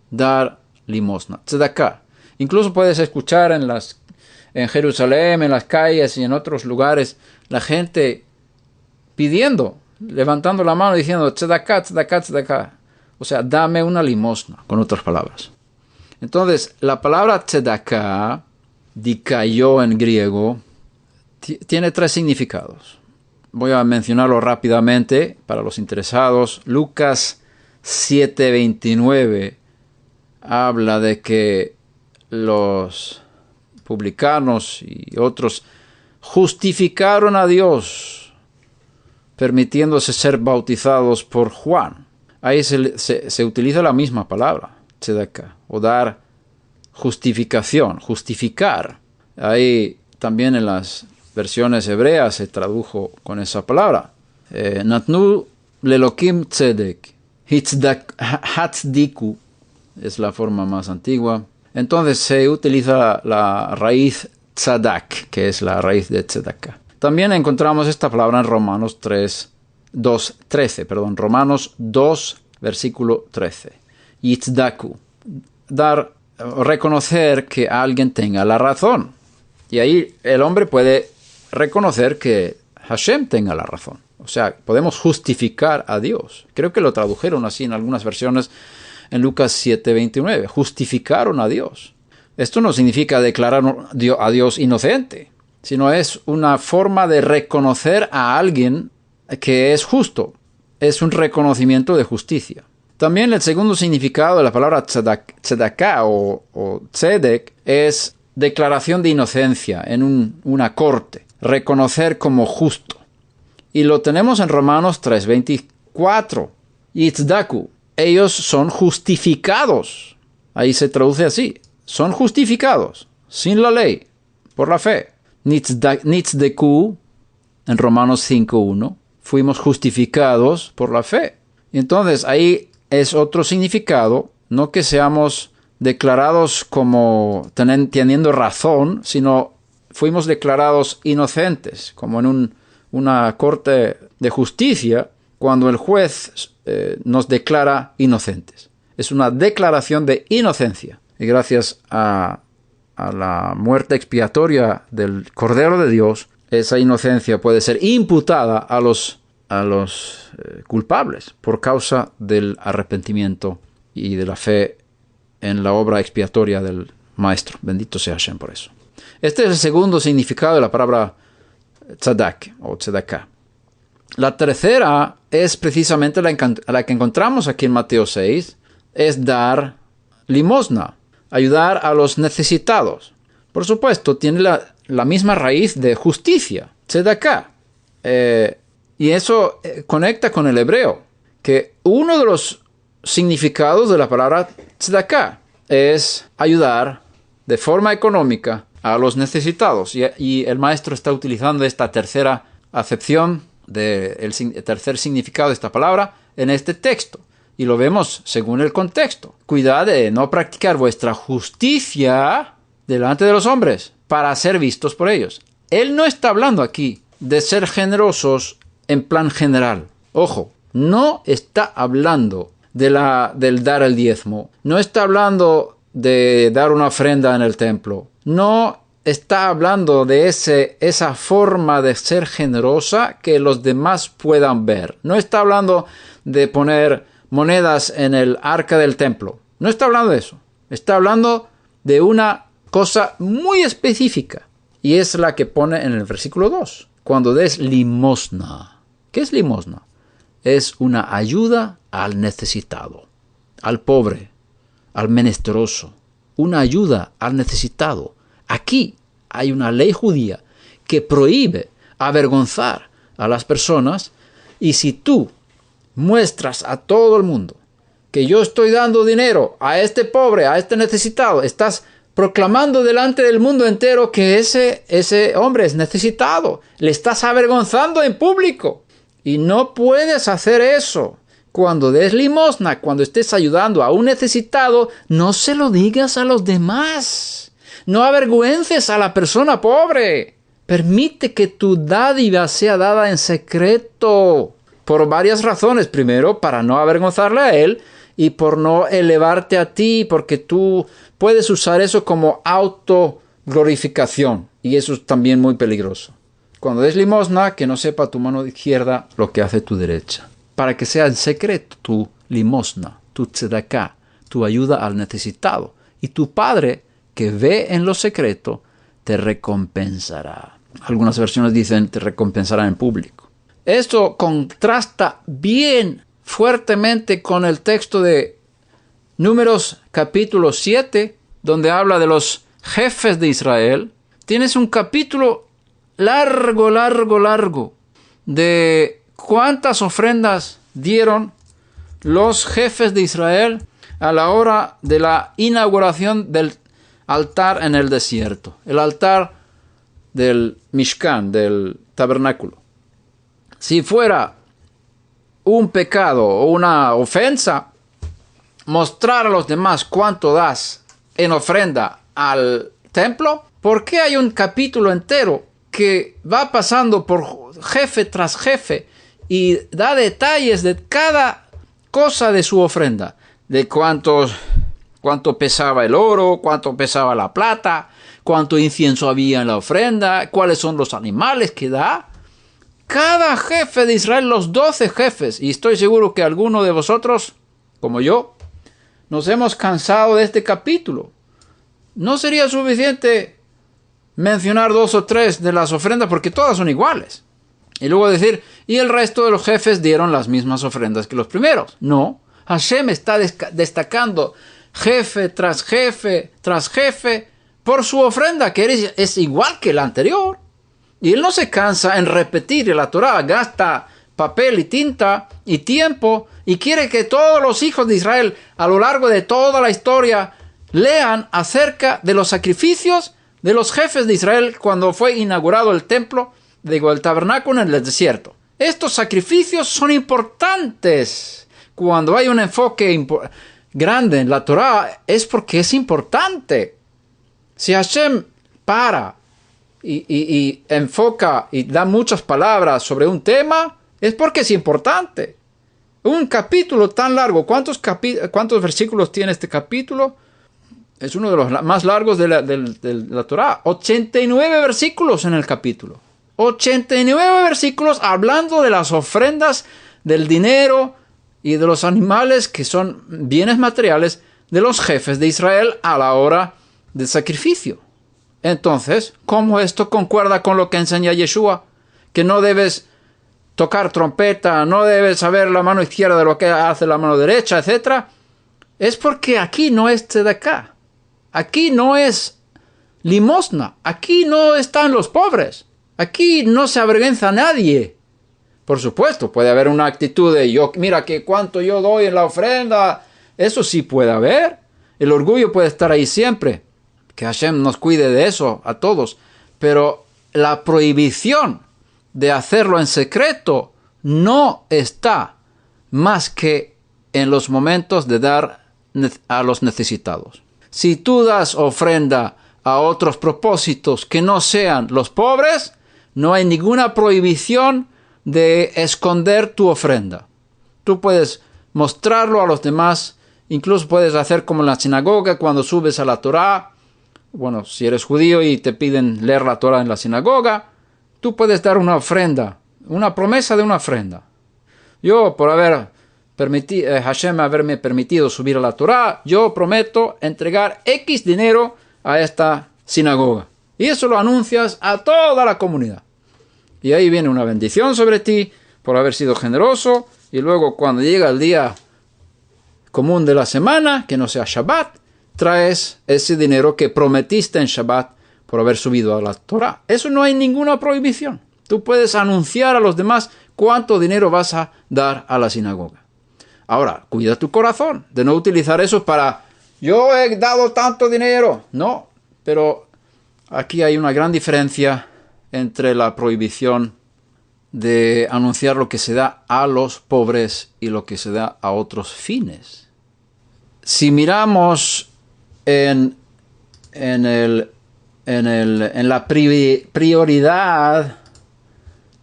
dar limosna, tzedaká. Incluso puedes escuchar en Jerusalén, en las calles y en otros lugares, la gente pidiendo, levantando la mano diciendo tzedaká, tzedaká, tzedaká. O sea, dame una limosna, con otras palabras. Entonces, la palabra tzedaká, dikaió en griego, tiene tres significados. Voy a mencionarlo rápidamente para los interesados. Lucas 7:29 habla de que los publicanos y otros justificaron a Dios permitiéndose ser bautizados por Juan. Ahí se utiliza la misma palabra, tzedaká, o dar justificación, justificar. Ahí también en las versiones hebreas se tradujo con esa palabra. Natnu lelokim tzedek, hatzdiku, es la forma más antigua. Entonces se utiliza la raíz tzadak, que es la raíz de tzedaká. También encontramos esta palabra en Romanos 13, Romanos 2, versículo 13. Yitzdaku, reconocer que alguien tenga la razón. Y ahí el hombre puede reconocer que Hashem tenga la razón. O sea, podemos justificar a Dios. Creo que lo tradujeron así en algunas versiones. en Lucas 7:29. Justificaron a Dios. Esto no significa declarar a Dios inocente, sino es una forma de reconocer a alguien que es justo. Es un reconocimiento de justicia. También el segundo significado de la palabra tzedaká o tzedek es declaración de inocencia en una corte. Reconocer como justo. Y lo tenemos en Romanos 3:24. Yitzdaku. Ellos son justificados. Ahí se traduce así. Son justificados. Sin la ley. Por la fe. Nitzdeku. En Romanos 5:1. Fuimos justificados por la fe. Y entonces ahí es otro significado. No que seamos declarados como teniendo razón, sino fuimos declarados inocentes, como en una corte de justicia, cuando el juez nos declara inocentes. Es una declaración de inocencia. Y gracias a la muerte expiatoria del Cordero de Dios, esa inocencia puede ser imputada a los culpables por causa del arrepentimiento y de la fe en la obra expiatoria del Maestro. Bendito sea Hashem por eso. Este es el segundo significado de la palabra tzadak o tzedaká. La tercera es precisamente la que encontramos aquí en Mateo 6, es dar limosna, ayudar a los necesitados. Por supuesto, tiene la misma raíz de justicia, tzedaká. Y eso conecta con el hebreo, que uno de los significados de la palabra tzedaká es ayudar de forma económica a los necesitados. Y el maestro está utilizando esta tercera acepción del tercer significado de esta palabra en este texto. Y lo vemos según el contexto. Cuidad de no practicar vuestra justicia delante de los hombres para ser vistos por ellos. Él no está hablando aquí de ser generosos en plan general. Ojo, no está hablando del dar el diezmo. No está hablando de dar una ofrenda en el templo. No está hablando de esa forma de ser generosa que los demás puedan ver. No está hablando de poner monedas en el arca del templo. No está hablando de eso. Está hablando de una cosa muy específica. Y es la que pone en el versículo 2. Cuando des limosna. ¿Qué es limosna? Es una ayuda al necesitado, al pobre, al menesteroso. Una ayuda al necesitado. Aquí hay una ley judía que prohíbe avergonzar a las personas, y si tú muestras a todo el mundo que yo estoy dando dinero a este pobre, a este necesitado, estás proclamando delante del mundo entero que ese hombre es necesitado. Le estás avergonzando en público. Y no puedes hacer eso. Cuando des limosna, cuando estés ayudando a un necesitado, no se lo digas a los demás. No avergüences a la persona pobre. Permite que tu dádiva sea dada en secreto. Por varias razones. Primero, para no avergonzarle a él y por no elevarte a ti, porque tú puedes usar eso como autoglorificación. Y eso es también muy peligroso. Cuando des limosna, que no sepa tu mano izquierda lo que hace tu derecha. Para que sea en secreto tu limosna, tu tzedaká, tu ayuda al necesitado. Y tu Padre, que ve en lo secreto, te recompensará. Algunas versiones dicen te recompensará en público. Esto contrasta bien fuertemente con el texto de Números capítulo 7, donde habla de los jefes de Israel. Tienes un capítulo largo de cuántas ofrendas dieron los jefes de Israel a la hora de la inauguración del altar en el desierto, el altar del Mishkan, del tabernáculo. Si fuera un pecado o una ofensa, mostrar a los demás cuánto das en ofrenda al templo, ¿por qué hay un capítulo entero que va pasando por jefe tras jefe y da detalles de cada cosa de su ofrenda? De cuánto pesaba el oro, cuánto pesaba la plata, cuánto incienso había en la ofrenda, cuáles son los animales que da. Cada jefe de Israel, los 12 jefes, y estoy seguro que alguno de vosotros, como yo, nos hemos cansado de este capítulo. ¿No sería suficiente mencionar 2 o 3 de las ofrendas porque todas son iguales? Y luego decir, y el resto de los jefes dieron las mismas ofrendas que los primeros. No, Hashem está destacando jefe tras jefe tras jefe por su ofrenda, que es igual que la anterior. Y él no se cansa en repetir la Torah, gasta papel y tinta y tiempo y quiere que todos los hijos de Israel a lo largo de toda la historia lean acerca de los sacrificios de los jefes de Israel cuando fue inaugurado el templo, el tabernáculo en el desierto. Estos sacrificios son importantes. Cuando hay un enfoque grande en la Torah es porque es importante. Si Hashem para y enfoca y da muchas palabras sobre un tema, es porque es importante. Un capítulo tan largo, ¿cuántos versículos tiene este capítulo? Es uno de los más largos de la Torah. 89 versículos en el capítulo. 89 versículos hablando de las ofrendas, del dinero y de los animales que son bienes materiales de los jefes de Israel a la hora del sacrificio. Entonces, ¿cómo esto concuerda con lo que enseña Yeshua? Que no debes tocar trompeta, no debes saber la mano izquierda de lo que hace la mano derecha, etc. Es porque aquí no es tzedakah. Aquí no es limosna. Aquí no están los pobres. Aquí no se avergüenza a nadie. Por supuesto, puede haber una actitud de mira que cuánto yo doy en la ofrenda. Eso sí puede haber. El orgullo puede estar ahí siempre. Que Hashem nos cuide de eso a todos. Pero la prohibición de hacerlo en secreto no está más que en los momentos de dar a los necesitados. Si tú das ofrenda a otros propósitos que no sean los pobres, no hay ninguna prohibición de esconder tu ofrenda. Tú puedes mostrarlo a los demás, incluso puedes hacer como en la sinagoga cuando subes a la Torah. Bueno, si eres judío y te piden leer la Torah en la sinagoga, tú puedes dar una ofrenda, una promesa de una ofrenda. Yo, por Hashem haberme permitido subir a la Torah, yo prometo entregar X dinero a esta sinagoga. Y eso lo anuncias a toda la comunidad. Y ahí viene una bendición sobre ti por haber sido generoso. Y luego cuando llega el día común de la semana, que no sea Shabbat, traes ese dinero que prometiste en Shabbat por haber subido a la Torah. Eso no hay ninguna prohibición. Tú puedes anunciar a los demás cuánto dinero vas a dar a la sinagoga. Ahora, cuida tu corazón de no utilizar eso para yo he dado tanto dinero. No, pero aquí hay una gran diferencia entre la prohibición de anunciar lo que se da a los pobres y lo que se da a otros fines. Si miramos en la prioridad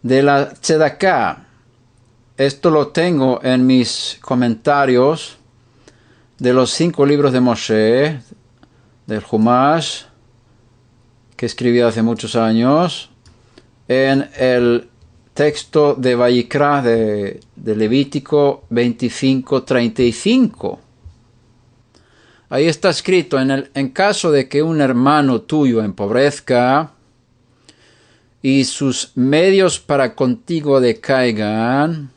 de la tzedakah, esto lo tengo en mis comentarios de los 5 libros de Moshe, del Humash, que escribió hace muchos años, en el texto de Vayikra de Levítico 25:35. Ahí está escrito, en caso de que un hermano tuyo empobrezca y sus medios para contigo decaigan,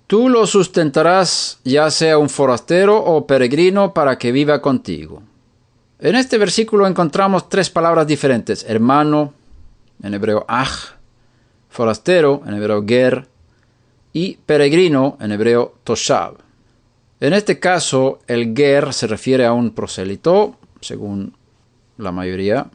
tú lo sustentarás, ya sea un forastero o peregrino, para que viva contigo. En este versículo encontramos 3 palabras diferentes: hermano, en hebreo aj, forastero, en hebreo ger, y peregrino, en hebreo toshav. En este caso, el ger se refiere a un prosélito, según la mayoría,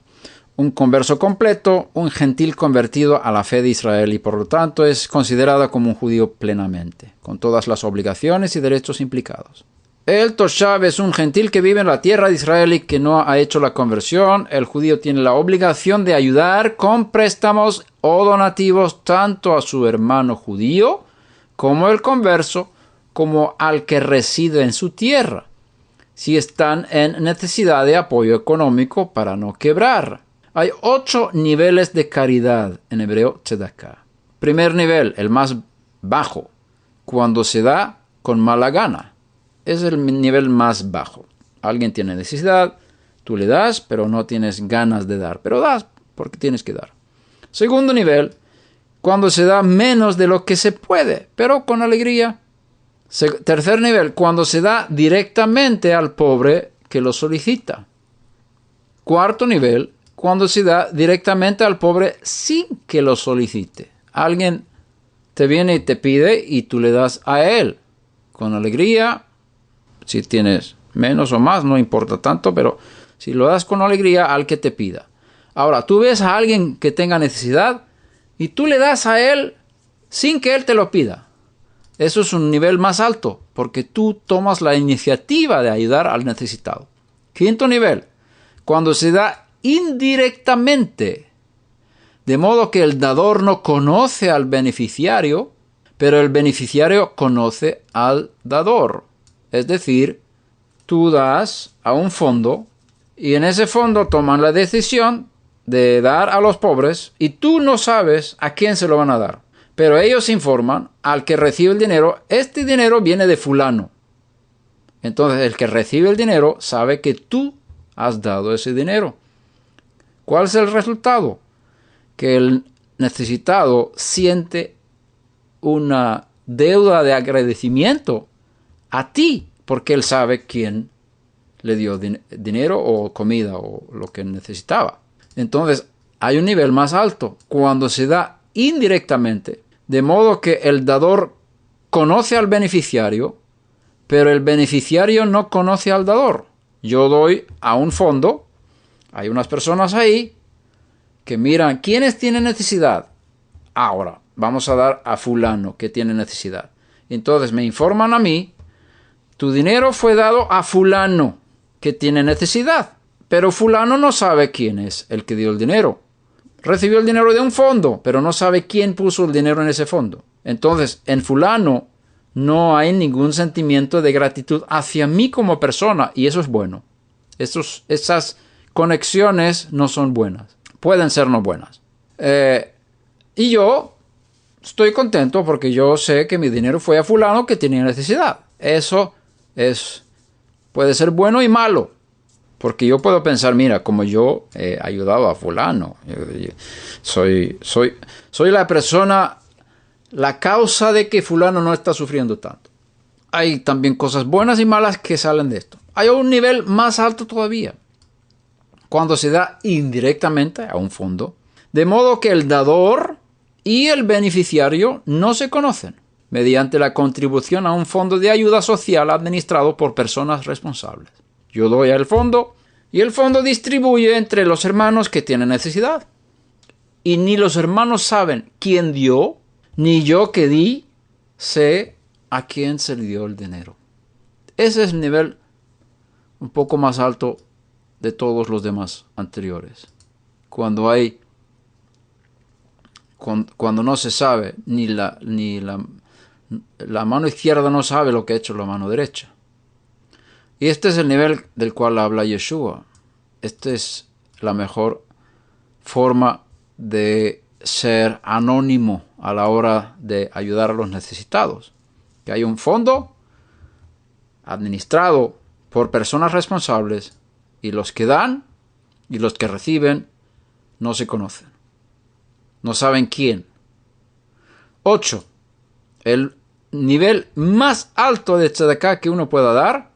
un converso completo, un gentil convertido a la fe de Israel, y por lo tanto es considerado como un judío plenamente, con todas las obligaciones y derechos implicados. El toshav es un gentil que vive en la tierra de Israel y que no ha hecho la conversión. El judío tiene la obligación de ayudar con préstamos o donativos tanto a su hermano judío como el converso, como al que reside en su tierra, si están en necesidad de apoyo económico para no quebrar. Hay 8 niveles de caridad en hebreo tzedakah. Primer nivel, el más bajo, cuando se da con mala gana. es el nivel más bajo. Alguien tiene necesidad, tú le das, pero no tienes ganas de dar, pero das porque tienes que dar. Segundo nivel, cuando se da menos de lo que se puede, pero con alegría. Tercer nivel, cuando se da directamente al pobre que lo solicita. Cuarto nivel, cuando se da directamente al pobre sin que lo solicite. Alguien te viene y te pide y tú le das a él con alegría. Si tienes menos o más, no importa tanto, pero si lo das con alegría al que te pida. Ahora, tú ves a alguien que tenga necesidad y tú le das a él sin que él te lo pida. Eso es un nivel más alto, porque tú tomas la iniciativa de ayudar al necesitado. Quinto nivel, cuando se da indirectamente, de modo que el dador no conoce al beneficiario, pero el beneficiario conoce al dador. Es decir, tú das a un fondo y en ese fondo toman la decisión de dar a los pobres y tú no sabes a quién se lo van a dar. Pero ellos informan al que recibe el dinero, este dinero viene de fulano. Entonces el que recibe el dinero sabe que tú has dado ese dinero. ¿Cuál es el resultado? Que el necesitado siente una deuda de agradecimiento a ti, porque él sabe quién le dio dinero o comida o lo que necesitaba. Entonces hay un nivel más alto cuando se da indirectamente, de modo que el dador conoce al beneficiario, pero el beneficiario no conoce al dador. Yo doy a un fondo, hay unas personas ahí que miran quiénes tienen necesidad. Ahora, vamos a dar a fulano que tiene necesidad. Entonces me informan a mí, tu dinero fue dado a fulano que tiene necesidad, pero fulano no sabe quién es el que dio el dinero. Recibió el dinero de un fondo, pero no sabe quién puso el dinero en ese fondo. Entonces, en fulano no hay ningún sentimiento de gratitud hacia mí como persona, y eso es bueno. Esas conexiones no son buenas. Pueden ser no buenas. Y yo estoy contento porque yo sé que mi dinero fue a fulano que tenía necesidad. Eso puede ser bueno y malo. Porque yo puedo pensar, mira, como yo he ayudado a fulano, soy la persona, la causa de que fulano no está sufriendo tanto. Hay también cosas buenas y malas que salen de esto. Hay un nivel más alto todavía, cuando se da indirectamente a un fondo, de modo que el dador y el beneficiario no se conocen, mediante la contribución a un fondo de ayuda social administrado por personas responsables. Yo doy al fondo y el fondo distribuye entre los hermanos que tienen necesidad. Y ni los hermanos saben quién dio, ni yo que di sé a quién se le dio el dinero. Ese es el nivel un poco más alto de todos los demás anteriores. Cuando no se sabe, ni la mano izquierda no sabe lo que ha hecho la mano derecha. Y este es el nivel del cual habla Yeshua. Esta es la mejor forma de ser anónimo a la hora de ayudar a los necesitados. Que hay un fondo administrado por personas responsables y los que dan y los que reciben no se conocen. No saben quién. 8. El nivel más alto de tzedakah que uno pueda dar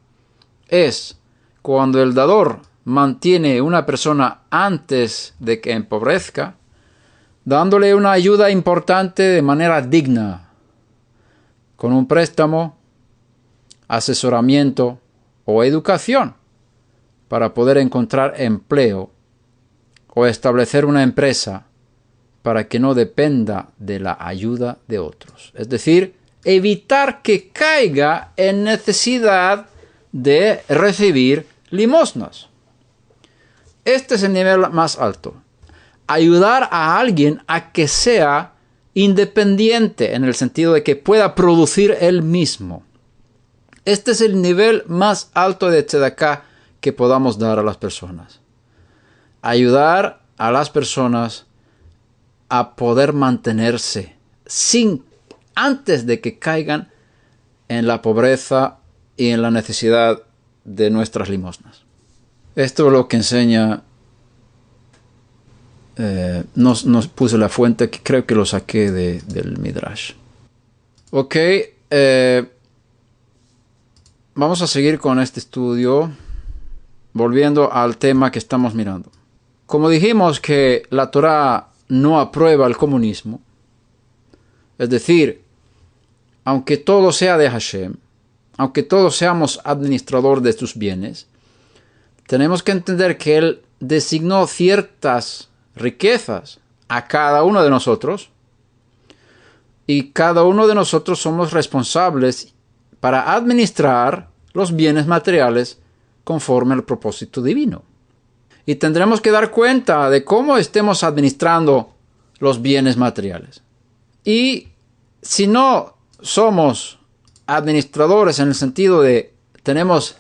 es cuando el dador mantiene una persona antes de que empobrezca, dándole una ayuda importante de manera digna, con un préstamo, asesoramiento o educación para poder encontrar empleo o establecer una empresa para que no dependa de la ayuda de otros. Es decir, evitar que caiga en necesidad de recibir limosnas. Este es el nivel más alto. Ayudar a alguien a que sea independiente en el sentido de que pueda producir él mismo. Este es el nivel más alto de tzedakah que podamos dar a las personas. Ayudar a las personas a poder mantenerse antes de que caigan en la pobreza y en la necesidad de nuestras limosnas. Esto es lo que enseña, nos puse la fuente, que creo que lo saqué del Midrash. Ok, vamos a seguir con este estudio, volviendo al tema que estamos mirando. Como dijimos que la Torá no aprueba el comunismo, es decir, aunque todo sea de Hashem, aunque todos seamos administradores de sus bienes, tenemos que entender que Él designó ciertas riquezas a cada uno de nosotros y cada uno de nosotros somos responsables para administrar los bienes materiales conforme al propósito divino. Y tendremos que dar cuenta de cómo estemos administrando los bienes materiales. Y si no somos administradores en el sentido de tenemos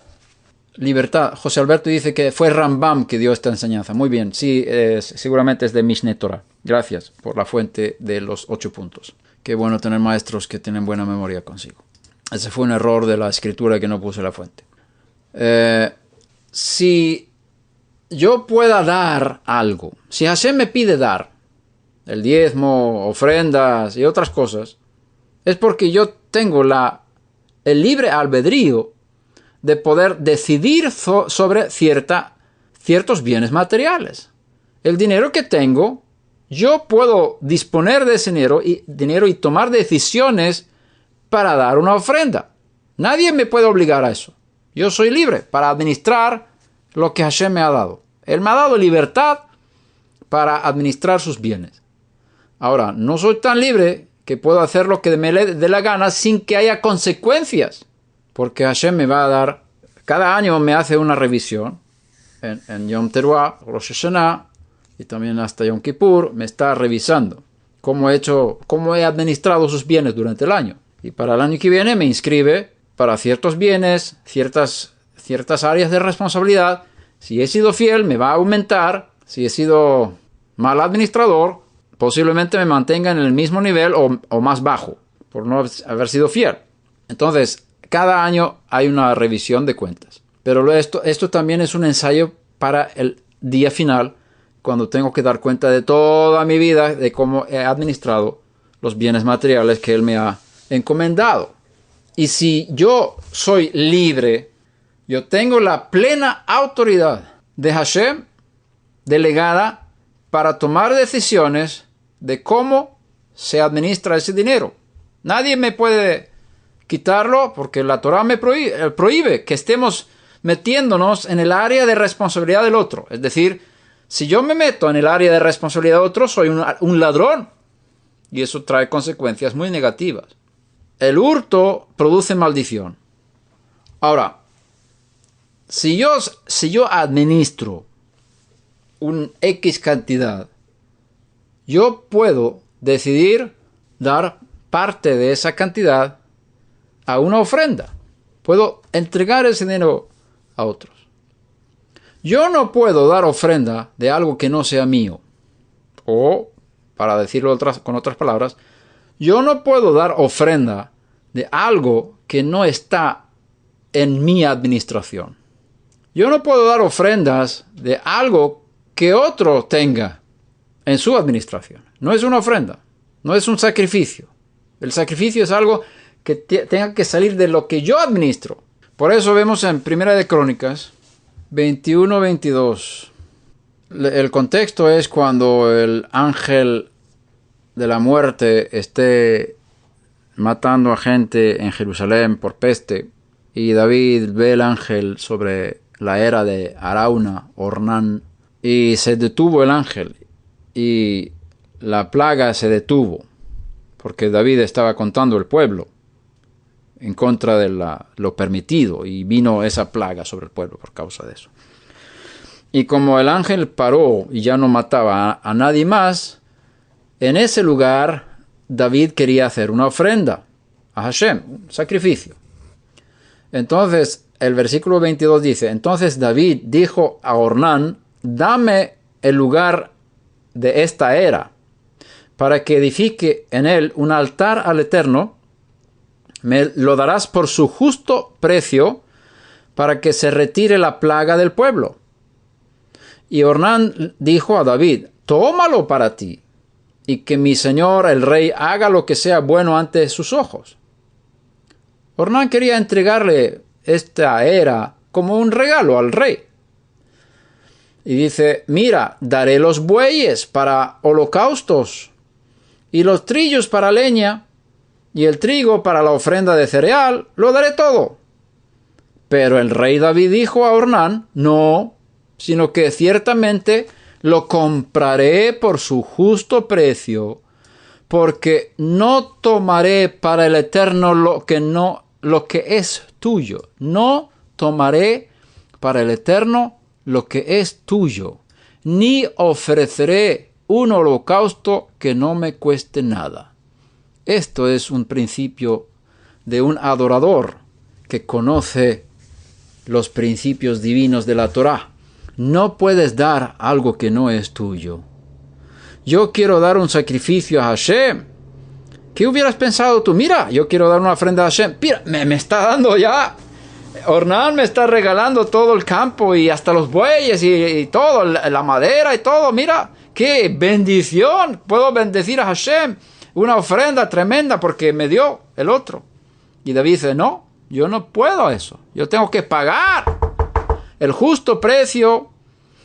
libertad. José Alberto dice que fue Rambam que dio esta enseñanza. Muy bien, sí, seguramente es de Mishneh Torah. Gracias por la fuente de los 8 puntos. Qué bueno tener maestros que tienen buena memoria consigo. Ese fue un error de la escritura que no puse la fuente. Si yo pueda dar algo, si Hashem me pide dar el diezmo, ofrendas y otras cosas, es porque yo tengo el libre albedrío de poder decidir sobre ciertos bienes materiales. El dinero que tengo, yo puedo disponer de ese dinero y tomar decisiones para dar una ofrenda. Nadie me puede obligar a eso. Yo soy libre para administrar lo que Hashem me ha dado. Él me ha dado libertad para administrar sus bienes. Ahora, no soy tan libre que puedo hacer lo que me dé la gana sin que haya consecuencias. Porque Hashem me va a dar, cada año me hace una revisión. En Yom Teruah, Rosh Hashanah y también hasta Yom Kippur, me está revisando cómo he administrado sus bienes durante el año. Y para el año que viene me inscribe para ciertos bienes, ciertas áreas de responsabilidad. Si he sido fiel, me va a aumentar. Si he sido mal administrador, posiblemente me mantenga en el mismo nivel o más bajo, por no haber sido fiel. Entonces, cada año hay una revisión de cuentas. Pero esto también es un ensayo para el día final, cuando tengo que dar cuenta de toda mi vida, de cómo he administrado los bienes materiales que Él me ha encomendado. Y si yo soy libre, yo tengo la plena autoridad de Hashem delegada para tomar decisiones de cómo se administra ese dinero. Nadie me puede quitarlo porque la Torah me prohíbe que estemos metiéndonos en el área de responsabilidad del otro. Es decir, si yo me meto en el área de responsabilidad del otro, soy un ladrón. Y eso trae consecuencias muy negativas. El hurto produce maldición. Ahora, si yo administro un X cantidad, yo puedo decidir dar parte de esa cantidad a una ofrenda. Puedo entregar ese dinero a otros. Yo no puedo dar ofrenda de algo que no sea mío. O, para decirlo con otras palabras, yo no puedo dar ofrenda de algo que no está en mi administración. Yo no puedo dar ofrendas de algo que otro tenga en su administración. No es una ofrenda, no es un sacrificio. El sacrificio es algo que tenga que salir de lo que yo administro. Por eso vemos en Primera de Crónicas 21-22. El contexto es cuando el ángel de la muerte esté matando a gente en Jerusalén por peste, y David ve el ángel sobre la era de Arauna, Ornán, y se detuvo el ángel, y la plaga se detuvo, porque David estaba contando el pueblo en contra de lo permitido, y vino esa plaga sobre el pueblo por causa de eso. Y como el ángel paró y ya no mataba a nadie más, en ese lugar David quería hacer una ofrenda a Hashem, un sacrificio. Entonces el versículo 22 dice: entonces David dijo a Ornán: dame el lugar de esta era, para que edifique en él un altar al Eterno, me lo darás por su justo precio para que se retire la plaga del pueblo. Y Ornán dijo a David, tómalo para ti, y que mi señor el rey haga lo que sea bueno ante sus ojos. Ornán quería entregarle esta era como un regalo al rey. Y dice, mira, daré los bueyes para holocaustos, y los trillos para leña, y el trigo para la ofrenda de cereal, lo daré todo. Pero el rey David dijo a Ornán, no, sino que ciertamente lo compraré por su justo precio, porque no tomaré para el Eterno lo que es tuyo. No tomaré para el Eterno lo que es tuyo, ni ofreceré un holocausto que no me cueste nada. Esto es un principio de un adorador que conoce los principios divinos de la Torá. No puedes dar algo que no es tuyo. Yo quiero dar un sacrificio a Hashem. ¿Qué hubieras pensado tú? Mira, yo quiero dar una ofrenda a Hashem. Mira, me está dando ya. Ornán me está regalando todo el campo y hasta los bueyes y todo, la madera y todo. Mira, qué bendición. Puedo bendecir a Hashem. Una ofrenda tremenda porque me dio el otro. Y David dice, no, yo no puedo eso. Yo tengo que pagar el justo precio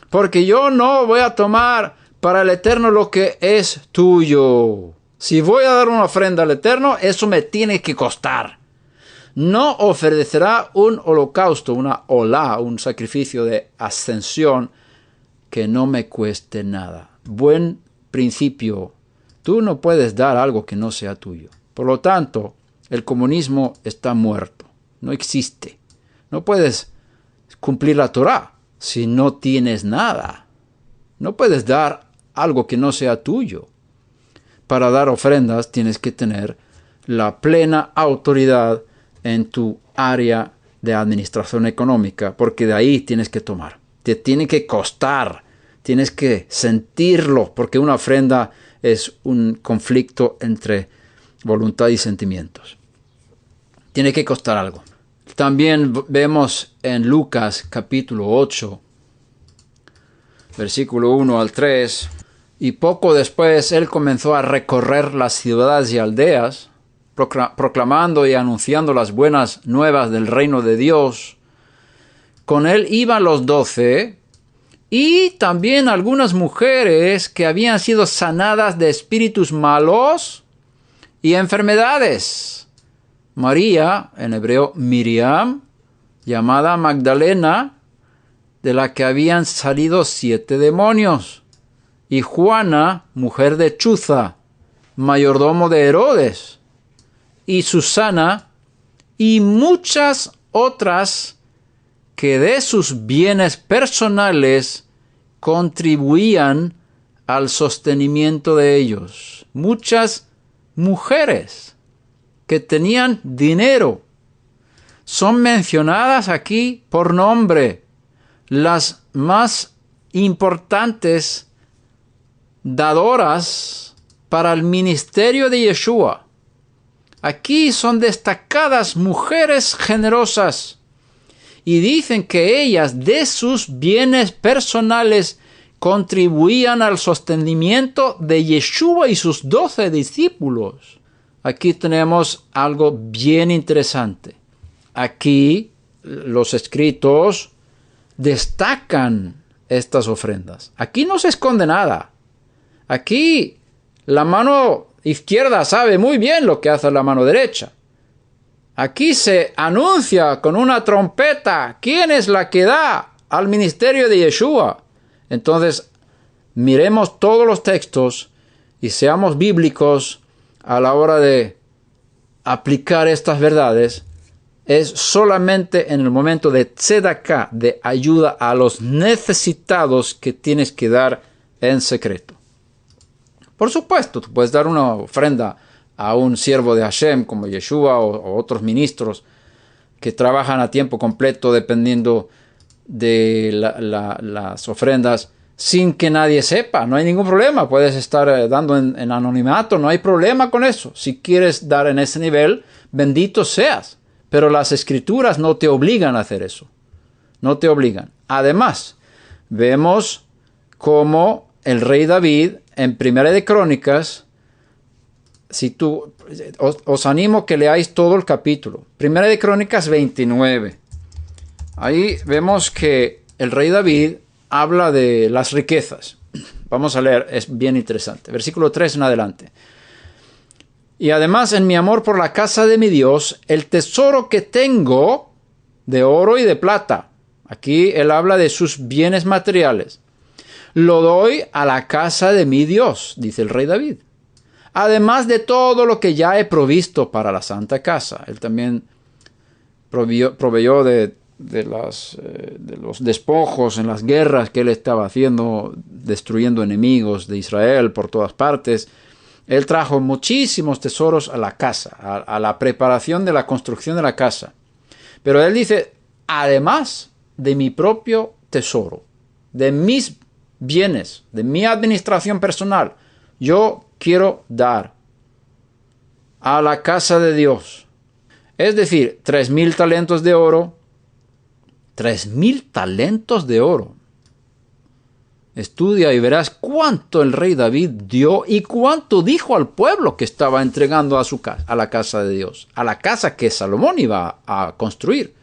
porque yo no voy a tomar para el Eterno lo que es tuyo. Si voy a dar una ofrenda al Eterno, eso me tiene que costar. No ofrecerá un holocausto, una olá, un sacrificio de ascensión que no me cueste nada. Buen principio. Tú no puedes dar algo que no sea tuyo. Por lo tanto, el comunismo está muerto. No existe. No puedes cumplir la Torá si no tienes nada. No puedes dar algo que no sea tuyo. Para dar ofrendas tienes que tener la plena autoridad en tu área de administración económica, porque de ahí tienes que tomar. Te tiene que costar, tienes que sentirlo, porque una ofrenda es un conflicto entre voluntad y sentimientos. Tiene que costar algo. También vemos en Lucas capítulo 8, versículo 1 al 3, y poco después él comenzó a recorrer las ciudades y aldeas, proclamando y anunciando las buenas nuevas del reino de Dios. Con él iban los 12 y también algunas mujeres que habían sido sanadas de espíritus malos y enfermedades. María, en hebreo Miriam, llamada Magdalena, de la que habían salido 7 demonios, y Juana, mujer de Chuza, mayordomo de Herodes, y Susana, y muchas otras que de sus bienes personales contribuían al sostenimiento de ellos. Muchas mujeres que tenían dinero son mencionadas aquí por nombre. Las más importantes dadoras para el ministerio de Yeshua. Aquí son destacadas mujeres generosas y dicen que ellas de sus bienes personales contribuían al sostenimiento de Yeshua y sus 12 discípulos. Aquí tenemos algo bien interesante. Aquí los escritos destacan estas ofrendas. Aquí no se esconde nada. Aquí la mano izquierda sabe muy bien lo que hace la mano derecha. Aquí se anuncia con una trompeta quién es la que da al ministerio de Yeshua. Entonces, miremos todos los textos y seamos bíblicos a la hora de aplicar estas verdades. Es solamente en el momento de tzedaká, de ayuda a los necesitados, que tienes que dar en secreto. Por supuesto, tú puedes dar una ofrenda a un siervo de Hashem como Yeshua o otros ministros que trabajan a tiempo completo dependiendo de las ofrendas sin que nadie sepa. No hay ningún problema. Puedes estar dando en anonimato. No hay problema con eso. Si quieres dar en ese nivel, bendito seas. Pero las Escrituras no te obligan a hacer eso. No te obligan. Además, vemos cómo el rey David, en Primera de Crónicas, os animo que leáis todo el capítulo. Primera de Crónicas 29. Ahí vemos que el rey David habla de las riquezas. Vamos a leer, es bien interesante. Versículo 3 en adelante. Y además, en mi amor por la casa de mi Dios, el tesoro que tengo de oro y de plata. Aquí él habla de sus bienes materiales. Lo doy a la casa de mi Dios, dice el rey David. Además de todo lo que ya he provisto para la santa casa. Él también proveyó de los despojos en las guerras que él estaba haciendo, destruyendo enemigos de Israel por todas partes. Él trajo muchísimos tesoros a la casa, a la preparación de la construcción de la casa. Pero él dice, además de mi propio tesoro, de mis bienes, de mi administración personal, yo quiero dar a la casa de Dios. Es decir, 3,000 talentos de oro. 3,000 talentos de oro. Estudia y verás cuánto el rey David dio y cuánto dijo al pueblo que estaba entregando a la casa de Dios, a la casa que Salomón iba a construir.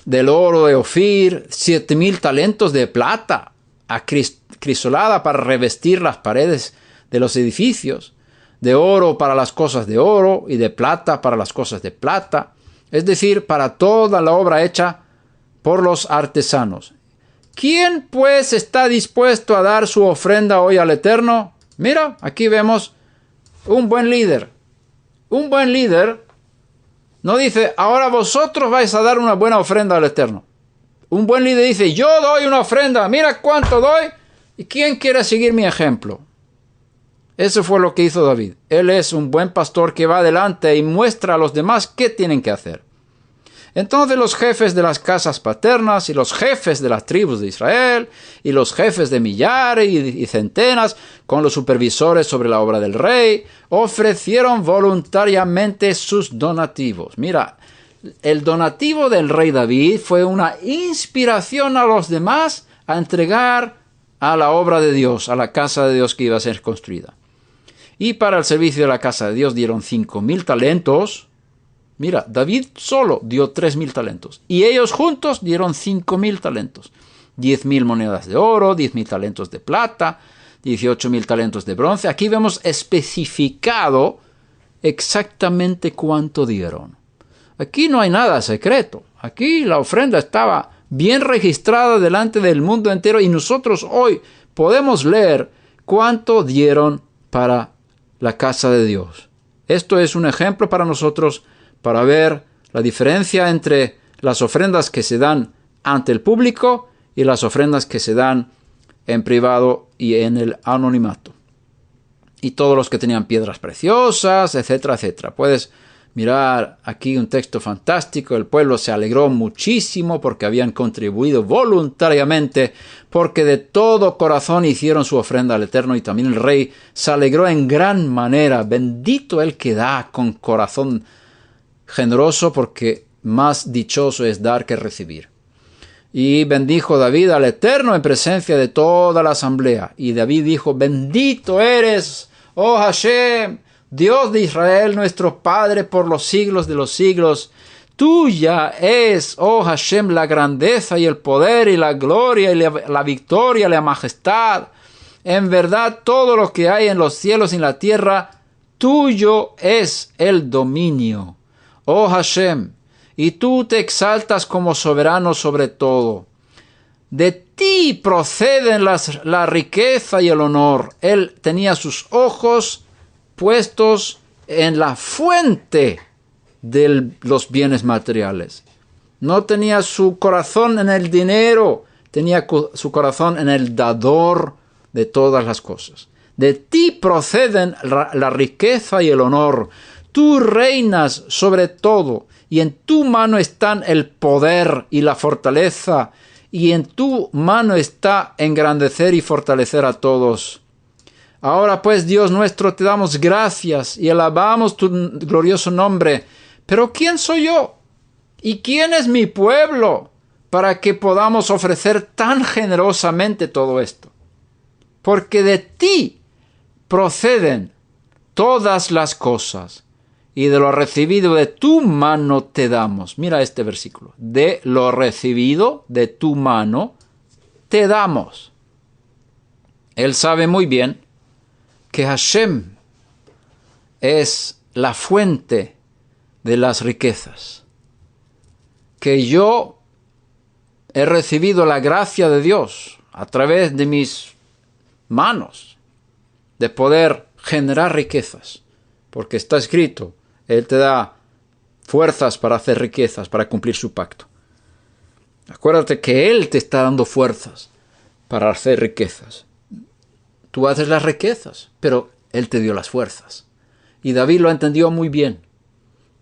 Del oro de Ofir, 7,000 talentos de plata acrisolada para revestir las paredes de los edificios, de oro para las cosas de oro y de plata para las cosas de plata, es decir, para toda la obra hecha por los artesanos. ¿Quién pues está dispuesto a dar su ofrenda hoy al Eterno? Mira, aquí vemos un buen líder. Un buen líder no dice, ahora vosotros vais a dar una buena ofrenda al Eterno. Un buen líder dice, yo doy una ofrenda, mira cuánto doy, ¿y quién quiere seguir mi ejemplo? Eso fue lo que hizo David. Él es un buen pastor que va adelante y muestra a los demás qué tienen que hacer. Entonces los jefes de las casas paternas y los jefes de las tribus de Israel y los jefes de millares y centenas con los supervisores sobre la obra del rey ofrecieron voluntariamente sus donativos. Mira, el donativo del rey David fue una inspiración a los demás a entregar a la obra de Dios, a la casa de Dios que iba a ser construida. Y para el servicio de la casa de Dios dieron 5,000 talentos. Mira, David solo dio 3,000 talentos. Y ellos juntos dieron 5,000 talentos. 10,000 monedas de oro, 10,000 talentos de plata, 18,000 talentos de bronce. Aquí vemos especificado exactamente cuánto dieron. Aquí no hay nada secreto. Aquí la ofrenda estaba bien registrada delante del mundo entero y nosotros hoy podemos leer cuánto dieron para la casa de Dios. Esto es un ejemplo para nosotros para ver la diferencia entre las ofrendas que se dan ante el público y las ofrendas que se dan en privado y en el anonimato. Y todos los que tenían piedras preciosas, etcétera, etcétera. Puedes mirar aquí un texto fantástico. El pueblo se alegró muchísimo porque habían contribuido voluntariamente, porque de todo corazón hicieron su ofrenda al Eterno, y también el rey se alegró en gran manera. Bendito el que da con corazón generoso, porque más dichoso es dar que recibir. Y bendijo David al Eterno en presencia de toda la asamblea. Y David dijo, bendito eres, oh Hashem, Dios de Israel, nuestro Padre por los siglos de los siglos. Tuya es, oh Hashem, la grandeza y el poder y la gloria y la victoria y la majestad. En verdad, todo lo que hay en los cielos y en la tierra, tuyo es el dominio. Oh Hashem, y tú te exaltas como soberano sobre todo. De ti proceden la riqueza y el honor. Él tenía sus ojos puestos en la fuente de los bienes materiales. No tenía su corazón en el dinero, tenía su corazón en el dador de todas las cosas. De ti proceden la riqueza y el honor. Tú reinas sobre todo, y en tu mano están el poder y la fortaleza, y en tu mano está engrandecer y fortalecer a todos. Ahora pues, Dios nuestro, te damos gracias y alabamos tu glorioso nombre, Pero ¿quién soy yo? ¿Y quién es mi pueblo para que podamos ofrecer tan generosamente todo esto? Porque de ti proceden todas las cosas, y de lo recibido de tu mano te damos. Mira este versículo. De lo recibido de tu mano te damos. Él sabe muy bien que Hashem es la fuente de las riquezas. Que yo he recibido la gracia de Dios a través de mis manos de poder generar riquezas. Porque está escrito, Él te da fuerzas para hacer riquezas, para cumplir su pacto. Acuérdate que Él te está dando fuerzas para hacer riquezas. Tú haces las riquezas, pero Él te dio las fuerzas. Y David lo entendió muy bien.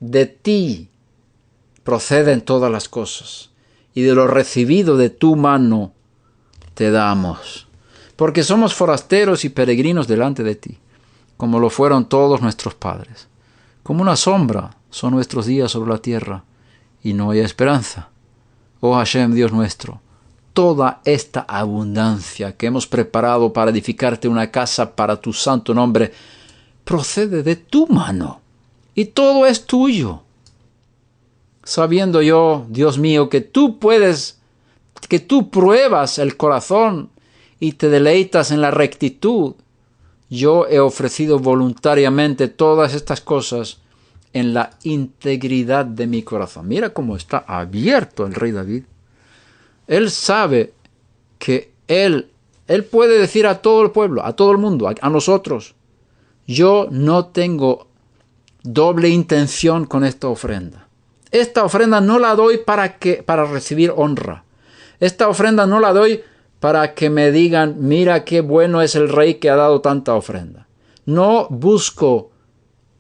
De ti proceden todas las cosas, y de lo recibido de tu mano te damos. Porque somos forasteros y peregrinos delante de ti, como lo fueron todos nuestros padres. Como una sombra son nuestros días sobre la tierra, y no hay esperanza. Oh Hashem, Dios nuestro, toda esta abundancia que hemos preparado para edificarte una casa para tu santo nombre, procede de tu mano, y todo es tuyo. Sabiendo yo, Dios mío, que tú pruebas el corazón y te deleitas en la rectitud, yo he ofrecido voluntariamente todas estas cosas en la integridad de mi corazón. Mira cómo está abierto el rey David. Él sabe que él puede decir a todo el pueblo, a todo el mundo, a nosotros, yo no tengo doble intención con esta ofrenda. Esta ofrenda no la doy para recibir honra. Esta ofrenda no la doy para que me digan, mira qué bueno es el rey que ha dado tanta ofrenda. No busco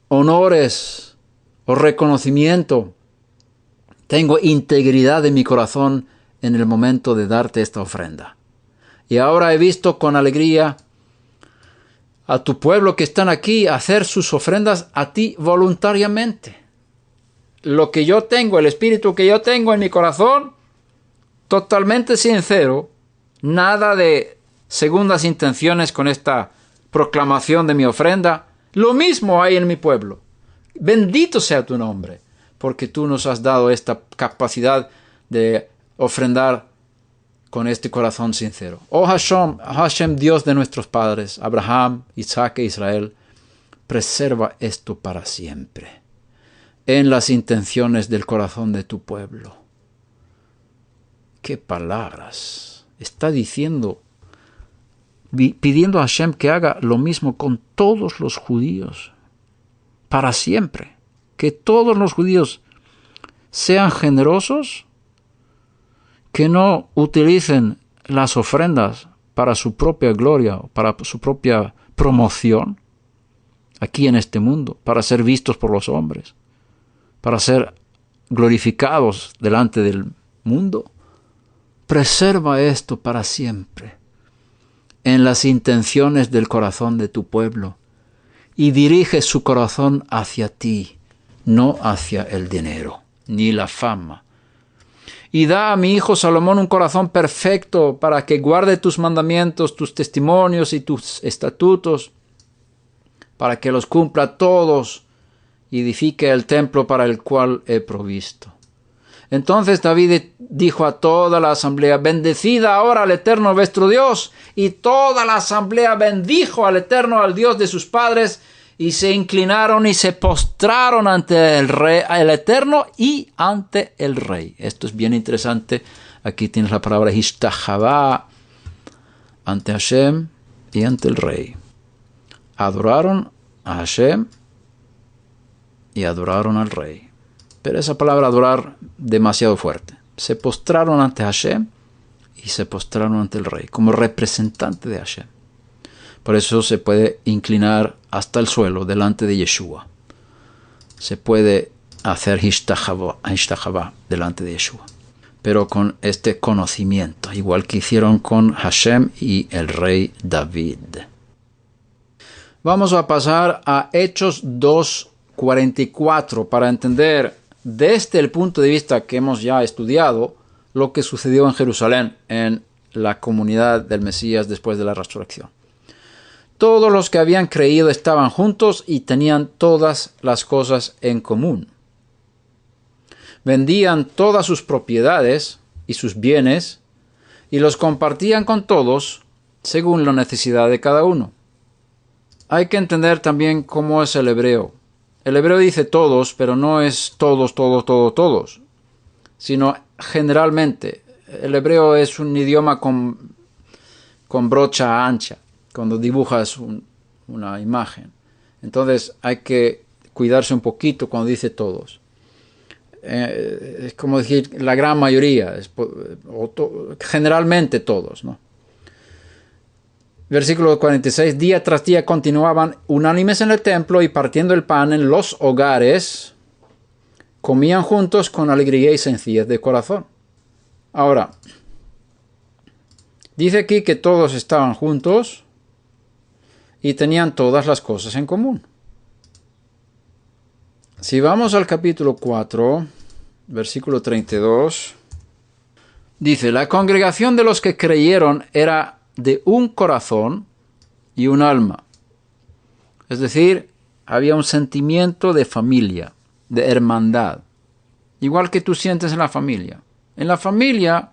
honores o reconocimiento. Tengo integridad en mi corazón en el momento de darte esta ofrenda. Y ahora he visto con alegría a tu pueblo que están aquí hacer sus ofrendas a ti voluntariamente. Lo que yo tengo, el espíritu que yo tengo en mi corazón, totalmente sincero, nada de segundas intenciones con esta proclamación de mi ofrenda. Lo mismo hay en mi pueblo. Bendito sea tu nombre, porque tú nos has dado esta capacidad de ofrendar con este corazón sincero. Oh Hashem, Dios de nuestros padres, Abraham, Isaac e Israel, preserva esto para siempre en las intenciones del corazón de tu pueblo. ¡Qué palabras! Está diciendo, pidiendo a Hashem que haga lo mismo con todos los judíos, para siempre. Que todos los judíos sean generosos, que no utilicen las ofrendas para su propia gloria, para su propia promoción, aquí en este mundo, para ser vistos por los hombres, para ser glorificados delante del mundo. Preserva esto para siempre en las intenciones del corazón de tu pueblo y dirige su corazón hacia ti, no hacia el dinero ni la fama. Y da a mi hijo Salomón un corazón perfecto para que guarde tus mandamientos, tus testimonios y tus estatutos, para que los cumpla todos y edifique el templo para el cual he provisto. Entonces David dijo a toda la asamblea, bendecida ahora al Eterno vuestro Dios. Y toda la asamblea bendijo al Eterno, al Dios de sus padres, y se inclinaron y se postraron ante el rey, el Eterno y ante el rey. Esto es bien interesante. Aquí tienes la palabra Hishtachavá, ante Hashem y ante el rey. Adoraron a Hashem y adoraron al rey. Pero esa palabra adorar demasiado fuerte. Se postraron ante Hashem y se postraron ante el rey, como representante de Hashem. Por eso se puede inclinar hasta el suelo delante de Yeshua. Se puede hacer Hishtachavá delante de Yeshua. Pero con este conocimiento, igual que hicieron con Hashem y el rey David. Vamos a pasar a Hechos 2, 44 para entender desde el punto de vista que hemos ya estudiado lo que sucedió en Jerusalén, en la comunidad del Mesías después de la resurrección. Todos los que habían creído estaban juntos y tenían todas las cosas en común. Vendían todas sus propiedades y sus bienes y los compartían con todos según la necesidad de cada uno. Hay que entender también cómo es el hebreo. El hebreo dice todos, pero no es todos, todos, sino generalmente. El hebreo es un idioma con brocha ancha, cuando dibujas una imagen. Entonces hay que cuidarse un poquito cuando dice todos. Es como decir la gran mayoría, generalmente todos, ¿no? Versículo 46, día tras día continuaban unánimes en el templo y partiendo el pan en los hogares, comían juntos con alegría y sencillez de corazón. Ahora, dice aquí que todos estaban juntos y tenían todas las cosas en común. Si vamos al capítulo 4, versículo 32, dice, la congregación de los que creyeron era de un corazón y un alma. Es decir, había un sentimiento de familia, de hermandad. Igual que tú sientes en la familia. En la familia,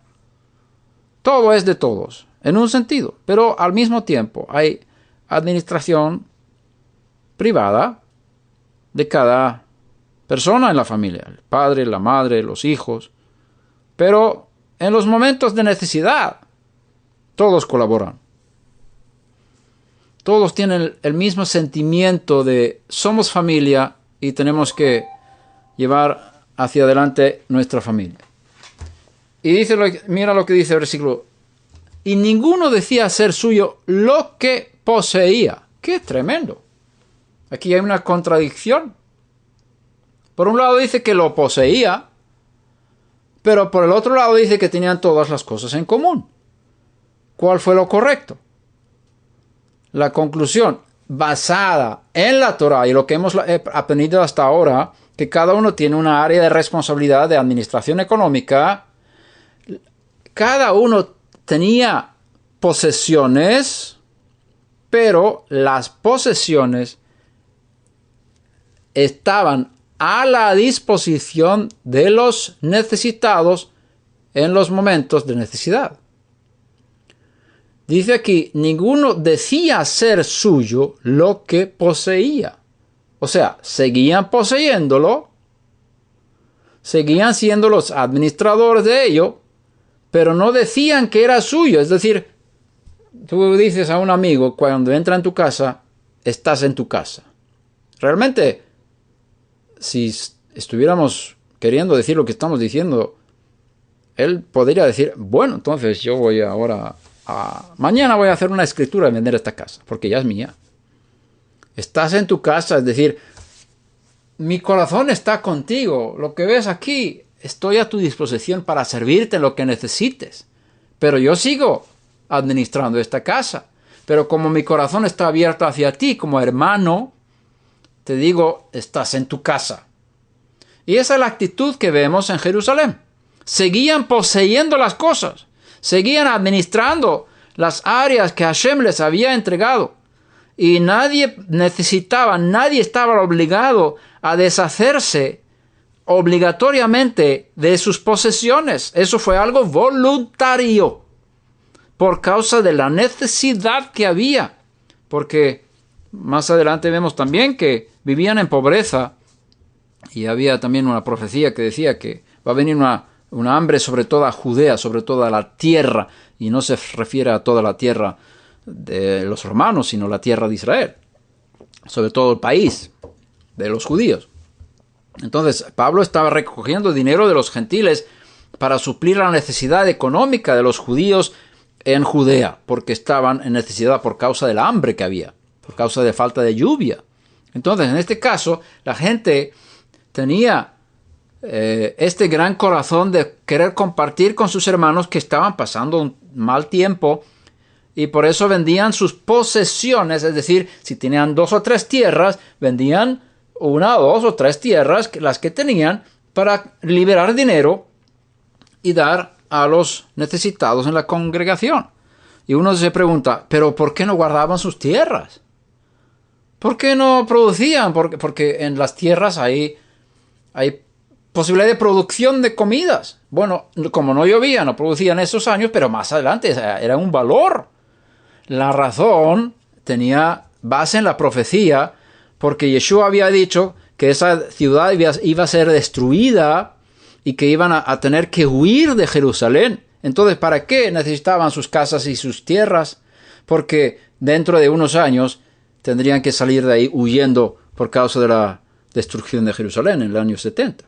todo es de todos, en un sentido. Pero al mismo tiempo hay administración privada de cada persona en la familia. El padre, la madre, los hijos. Pero en los momentos de necesidad, todos colaboran. Todos tienen el mismo sentimiento de somos familia y tenemos que llevar hacia adelante nuestra familia. Y dice, mira lo que dice el versículo. Y ninguno decía ser suyo lo que poseía. ¡Qué tremendo! Aquí hay una contradicción. Por un lado dice que lo poseía, pero por el otro lado dice que tenían todas las cosas en común. ¿Cuál fue lo correcto? La conclusión basada en la Torah y lo que hemos aprendido hasta ahora, que cada uno tiene una área de responsabilidad de administración económica, cada uno tenía posesiones, pero las posesiones estaban a la disposición de los necesitados en los momentos de necesidad. Dice aquí, ninguno decía ser suyo lo que poseía. O sea, seguían poseyéndolo, seguían siendo los administradores de ello, pero no decían que era suyo. Es decir, tú dices a un amigo cuando entra en tu casa, estás en tu casa. Realmente, si estuviéramos queriendo decir lo que estamos diciendo, él podría decir, bueno, entonces yo voy ahora mañana voy a hacer una escritura y vender esta casa, porque ya es mía. Estás en tu casa, es decir, mi corazón está contigo. Lo que ves aquí, estoy a tu disposición para servirte en lo que necesites. Pero yo sigo administrando esta casa. Pero como mi corazón está abierto hacia ti como hermano, te digo, estás en tu casa. Y esa es la actitud que vemos en Jerusalén. Seguían poseyendo las cosas. Seguían administrando las áreas que Hashem les había entregado. Y nadie necesitaba, nadie estaba obligado a deshacerse obligatoriamente de sus posesiones. Eso fue algo voluntario por causa de la necesidad que había. Porque más adelante vemos también que vivían en pobreza y había también una profecía que decía que va a venir una hambre sobre toda Judea, sobre toda la tierra, y no se refiere a toda la tierra de los romanos, sino la tierra de Israel, sobre todo el país de los judíos. Entonces Pablo estaba recogiendo dinero de los gentiles para suplir la necesidad económica de los judíos en Judea, porque estaban en necesidad por causa del hambre que había, por causa de falta de lluvia. Entonces, en este caso, la gente tenía este gran corazón de querer compartir con sus hermanos que estaban pasando un mal tiempo, y por eso vendían sus posesiones, es decir, si tenían 2 o 3 tierras, vendían 1, 2 o 3 tierras, las que tenían, para liberar dinero y dar a los necesitados en la congregación. Y uno se pregunta, ¿pero por qué no guardaban sus tierras? ¿Por qué no producían? Porque en las tierras hay posibilidad de producción de comidas. Bueno, como no llovía, no producían esos años, pero más adelante era un valor. La razón tenía base en la profecía, porque Yeshua había dicho que esa ciudad iba a ser destruida y que iban a tener que huir de Jerusalén. Entonces, ¿para qué necesitaban sus casas y sus tierras? Porque dentro de unos años tendrían que salir de ahí huyendo por causa de la destrucción de Jerusalén en el año 70.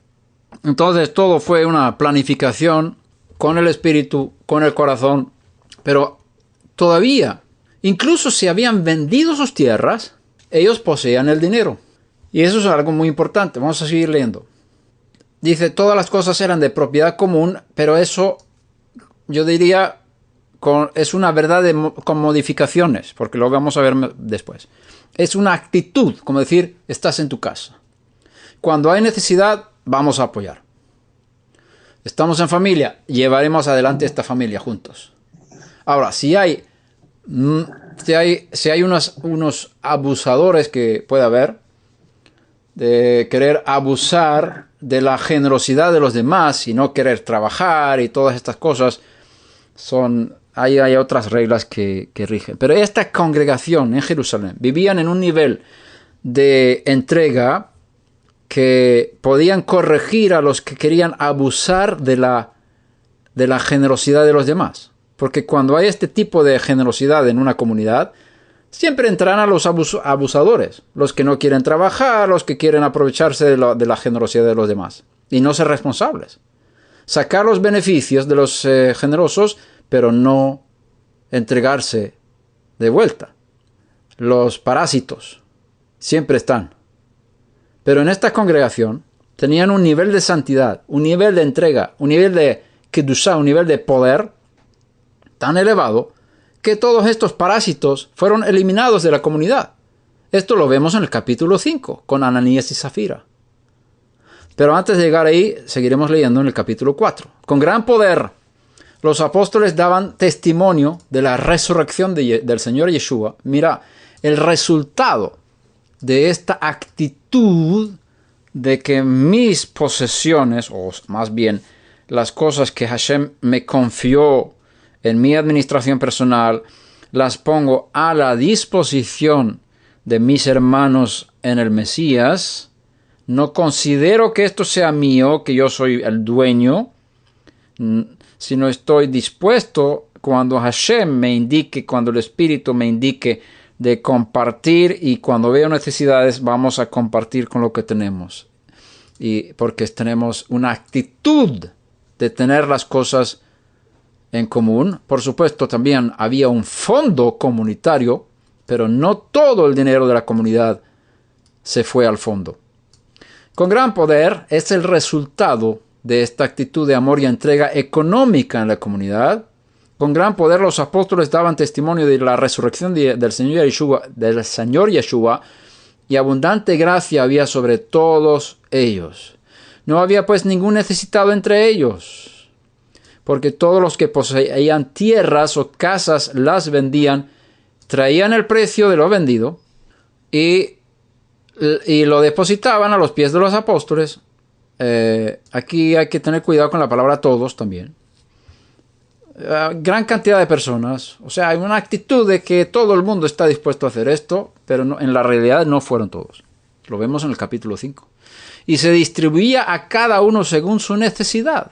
Entonces, todo fue una planificación con el espíritu, con el corazón, pero todavía, incluso si habían vendido sus tierras, ellos poseían el dinero. Y eso es algo muy importante. Vamos a seguir leyendo. Dice, todas las cosas eran de propiedad común, pero eso, yo diría, es una verdad con modificaciones, porque lo vamos a ver después. Es una actitud, como decir, estás en tu casa. Cuando hay necesidad, vamos a apoyar. Estamos en familia, llevaremos adelante esta familia juntos. Ahora, si hay unos abusadores que puede haber, de querer abusar de la generosidad de los demás y no querer trabajar y todas estas cosas, hay otras reglas que rigen. Pero esta congregación en Jerusalén vivían en un nivel de entrega que podían corregir a los que querían abusar de la generosidad de los demás. Porque cuando hay este tipo de generosidad en una comunidad, siempre entrarán a los abusadores, los que no quieren trabajar, los que quieren aprovecharse de la generosidad de los demás y no ser responsables. Sacar los beneficios de los generosos, pero no entregarse de vuelta. Los parásitos siempre están. Pero en esta congregación tenían un nivel de santidad, un nivel de entrega, un nivel de kedushá, un nivel de poder tan elevado que todos estos parásitos fueron eliminados de la comunidad. Esto lo vemos en el capítulo 5 con Ananías y Zafira. Pero antes de llegar ahí, seguiremos leyendo en el capítulo 4. Con gran poder, los apóstoles daban testimonio de la resurrección del Señor Yeshua. Mira, el resultado de esta actitud de que mis posesiones, o más bien las cosas que Hashem me confió en mi administración personal, las pongo a la disposición de mis hermanos en el Mesías. No considero que esto sea mío, que yo soy el dueño, sino estoy dispuesto cuando Hashem me indique, cuando el Espíritu me indique de compartir, y cuando veo necesidades vamos a compartir con lo que tenemos. Y porque tenemos una actitud de tener las cosas en común. Por supuesto, también había un fondo comunitario, pero no todo el dinero de la comunidad se fue al fondo. Con gran poder es el resultado de esta actitud de amor y entrega económica en la comunidad. Con gran poder los apóstoles daban testimonio de la resurrección del Señor Yeshua, y abundante gracia había sobre todos ellos. No había pues ningún necesitado entre ellos, porque todos los que poseían tierras o casas las vendían, traían el precio de lo vendido y lo depositaban a los pies de los apóstoles. Aquí hay que tener cuidado con la palabra todos también. Gran cantidad de personas, o sea, hay una actitud de que todo el mundo está dispuesto a hacer esto, pero no, en la realidad no fueron todos. Lo vemos en el capítulo 5. Y se distribuía a cada uno según su necesidad.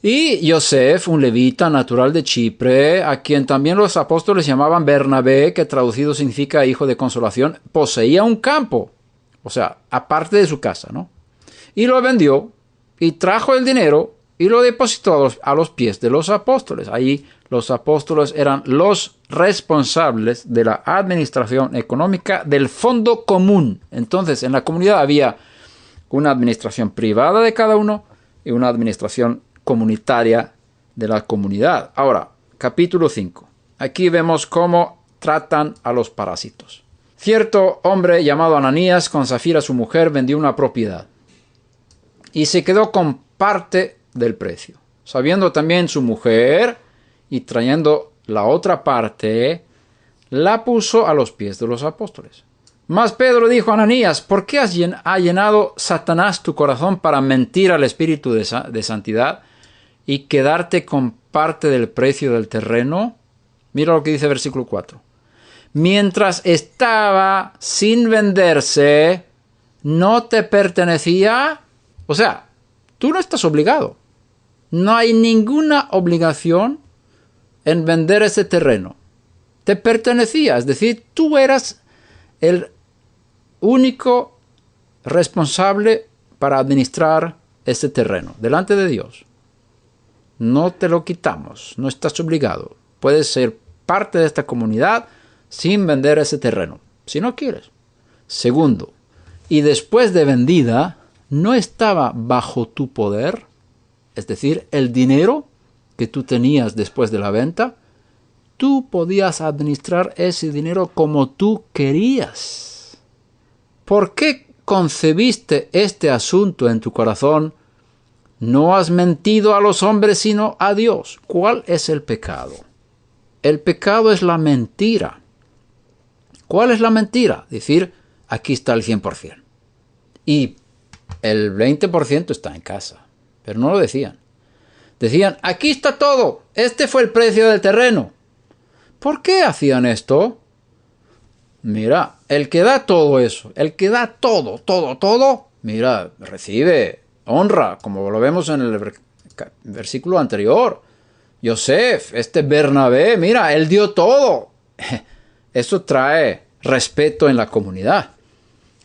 Y Yosef, un levita natural de Chipre, a quien también los apóstoles llamaban Bernabé, que traducido significa hijo de consolación, poseía un campo, o sea, aparte de su casa, ¿no? Y lo vendió y trajo el dinero y lo depositó a los pies de los apóstoles. Ahí los apóstoles eran los responsables de la administración económica del fondo común. Entonces, en la comunidad había una administración privada de cada uno y una administración comunitaria de la comunidad. Ahora, capítulo 5. Aquí vemos cómo tratan a los parásitos. Cierto hombre llamado Ananías, con Zafira su mujer, vendió una propiedad y se quedó con parte del precio. Sabiendo también su mujer y trayendo la otra parte, la puso a los pies de los apóstoles. Mas Pedro dijo a Ananías: ¿por qué ha llenado Satanás tu corazón para mentir al Espíritu de santidad y quedarte con parte del precio del terreno? Mira lo que dice versículo 4. Mientras estaba sin venderse, ¿no te pertenecía? O sea, tú no estás obligado. No hay ninguna obligación en vender ese terreno. Te pertenecía, es decir, tú eras el único responsable para administrar ese terreno delante de Dios. No te lo quitamos, no estás obligado. Puedes ser parte de esta comunidad sin vender ese terreno, si no quieres. Segundo, y después de vendida, ¿no estaba bajo tu poder? Es decir, el dinero que tú tenías después de la venta, tú podías administrar ese dinero como tú querías. ¿Por qué concebiste este asunto en tu corazón? No has mentido a los hombres sino a Dios. ¿Cuál es el pecado? El pecado es la mentira. ¿Cuál es la mentira? Decir, aquí está el 100%. Y el 20% está en casa. Pero no lo decían. Decían, aquí está todo. Este fue el precio del terreno. ¿Por qué hacían esto? Mira, el que da todo eso, el que da todo, mira, recibe honra, como lo vemos en el versículo anterior. Yosef, Bernabé, mira, él dio todo. Eso trae respeto en la comunidad.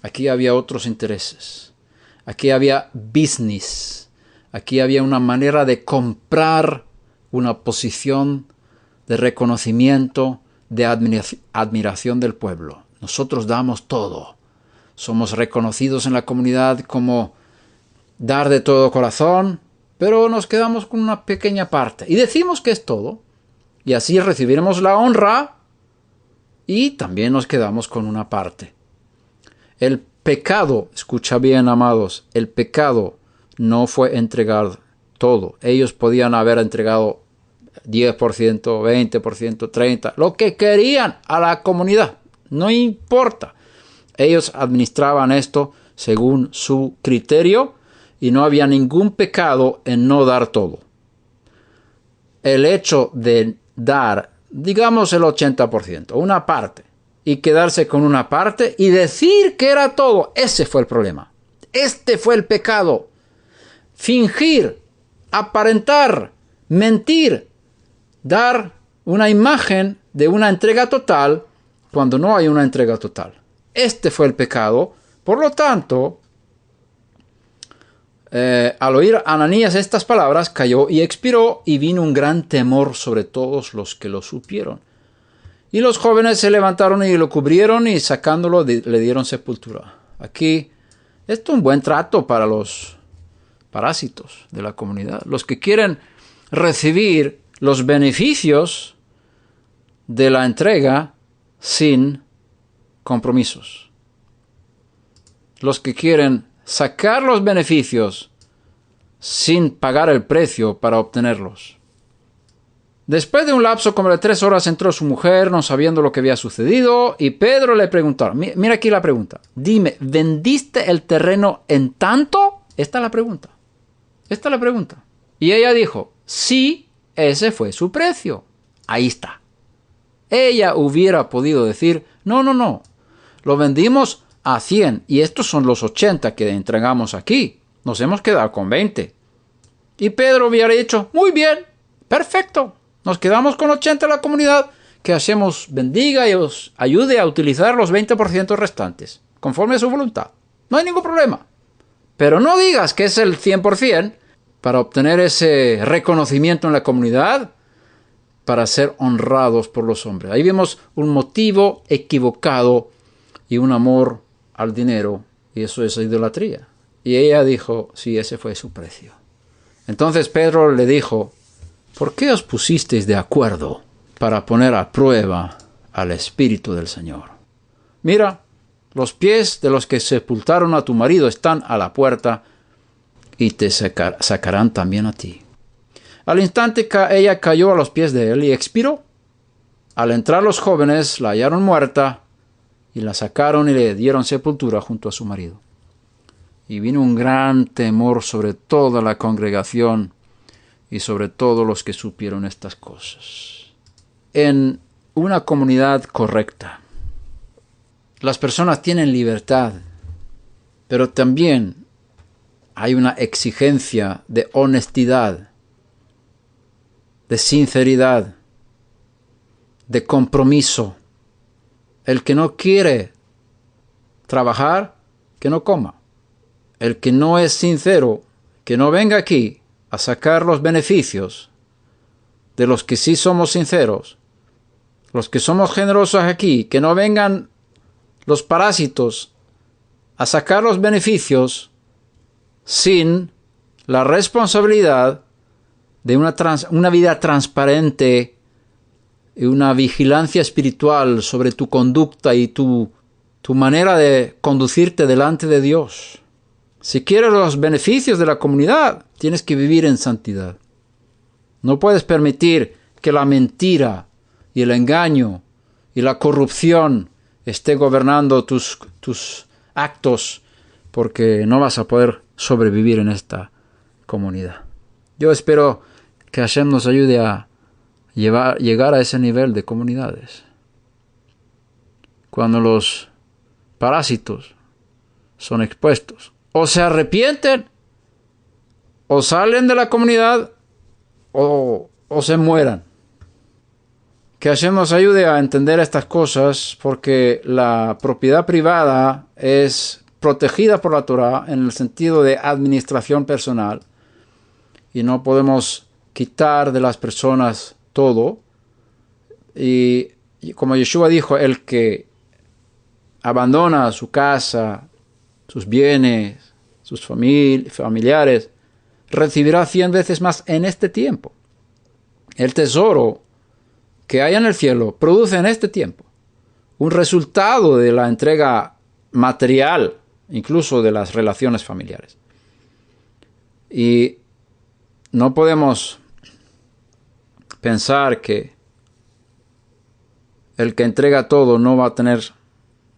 Aquí había otros intereses. Aquí había business. Aquí había una manera de comprar una posición de reconocimiento, de admiración del pueblo. Nosotros damos todo. Somos reconocidos en la comunidad como dar de todo corazón, pero nos quedamos con una pequeña parte. Y decimos que es todo. Y así recibiremos la honra y también nos quedamos con una parte. El pecado, escucha bien, amados, el pecado no fue entregar todo. Ellos podían haber entregado 10%, 20%, 30%, lo que querían a la comunidad. No importa. Ellos administraban esto según su criterio y no había ningún pecado en no dar todo. El hecho de dar, digamos, el 80%, una parte, y quedarse con una parte y decir que era todo, ese fue el problema. Este fue el pecado. Fingir, aparentar, mentir, dar una imagen de una entrega total cuando no hay una entrega total. Este fue el pecado. Por lo tanto, al oír a Ananías estas palabras, cayó y expiró, y vino un gran temor sobre todos los que lo supieron. Y los jóvenes se levantaron y lo cubrieron, y sacándolo le dieron sepultura. Aquí, esto es un buen trato para los parásitos de la comunidad, los que quieren recibir los beneficios de la entrega sin compromisos. Los que quieren sacar los beneficios sin pagar el precio para obtenerlos. Después de un lapso como de 3 horas entró su mujer, no sabiendo lo que había sucedido, y Pedro le preguntó, mira aquí la pregunta, dime, ¿vendiste el terreno en tanto? Esta es la pregunta. Esta es la pregunta. Y ella dijo, sí, ese fue su precio. Ahí está. Ella hubiera podido decir, no, lo vendimos a 100 y estos son los 80 que entregamos aquí. Nos hemos quedado con 20. Y Pedro hubiera dicho, muy bien, perfecto. Nos quedamos con 80 en la comunidad, que Hashem bendiga y os ayude a utilizar los 20% restantes, conforme a su voluntad. No hay ningún problema. Pero no digas que es el 100% para obtener ese reconocimiento en la comunidad, para ser honrados por los hombres. Ahí vemos un motivo equivocado y un amor al dinero, y eso es idolatría. Y ella dijo, sí, ese fue su precio. Entonces Pedro le dijo, ¿por qué os pusisteis de acuerdo para poner a prueba al Espíritu del Señor? mira, los pies de los que sepultaron a tu marido están a la puerta y te sacarán también a ti. Al instante ella cayó a los pies de él y expiró. Al entrar los jóvenes la hallaron muerta y la sacaron y le dieron sepultura junto a su marido. Y vino un gran temor sobre toda la congregación y sobre todos los que supieron estas cosas. En una comunidad correcta, las personas tienen libertad, pero también hay una exigencia de honestidad, de sinceridad, de compromiso. El que no quiere trabajar, que no coma. El que no es sincero, que no venga aquí a sacar los beneficios de los que sí somos sinceros. Los que somos generosos aquí, que no vengan los parásitos a sacar los beneficios sin la responsabilidad de una vida transparente y una vigilancia espiritual sobre tu conducta y tu manera de conducirte delante de Dios. Si quieres los beneficios de la comunidad, tienes que vivir en santidad. No puedes permitir que la mentira y el engaño y la corrupción esté gobernando tus actos, porque no vas a poder sobrevivir en esta comunidad. Yo espero que Hashem nos ayude a llegar a ese nivel de comunidades. Cuando los parásitos son expuestos, o se arrepienten, o salen de la comunidad, o se mueran. Que Hashem nos ayude a entender estas cosas, porque la propiedad privada es protegida por la Torah en el sentido de administración personal, y no podemos quitar de las personas todo. Y como Yeshua dijo, el que abandona su casa, sus bienes, sus familiares, recibirá 100 veces más en este tiempo. El tesoro que hay en el cielo produce en este tiempo un resultado de la entrega material, incluso de las relaciones familiares. Y no podemos pensar que el que entrega todo no va a tener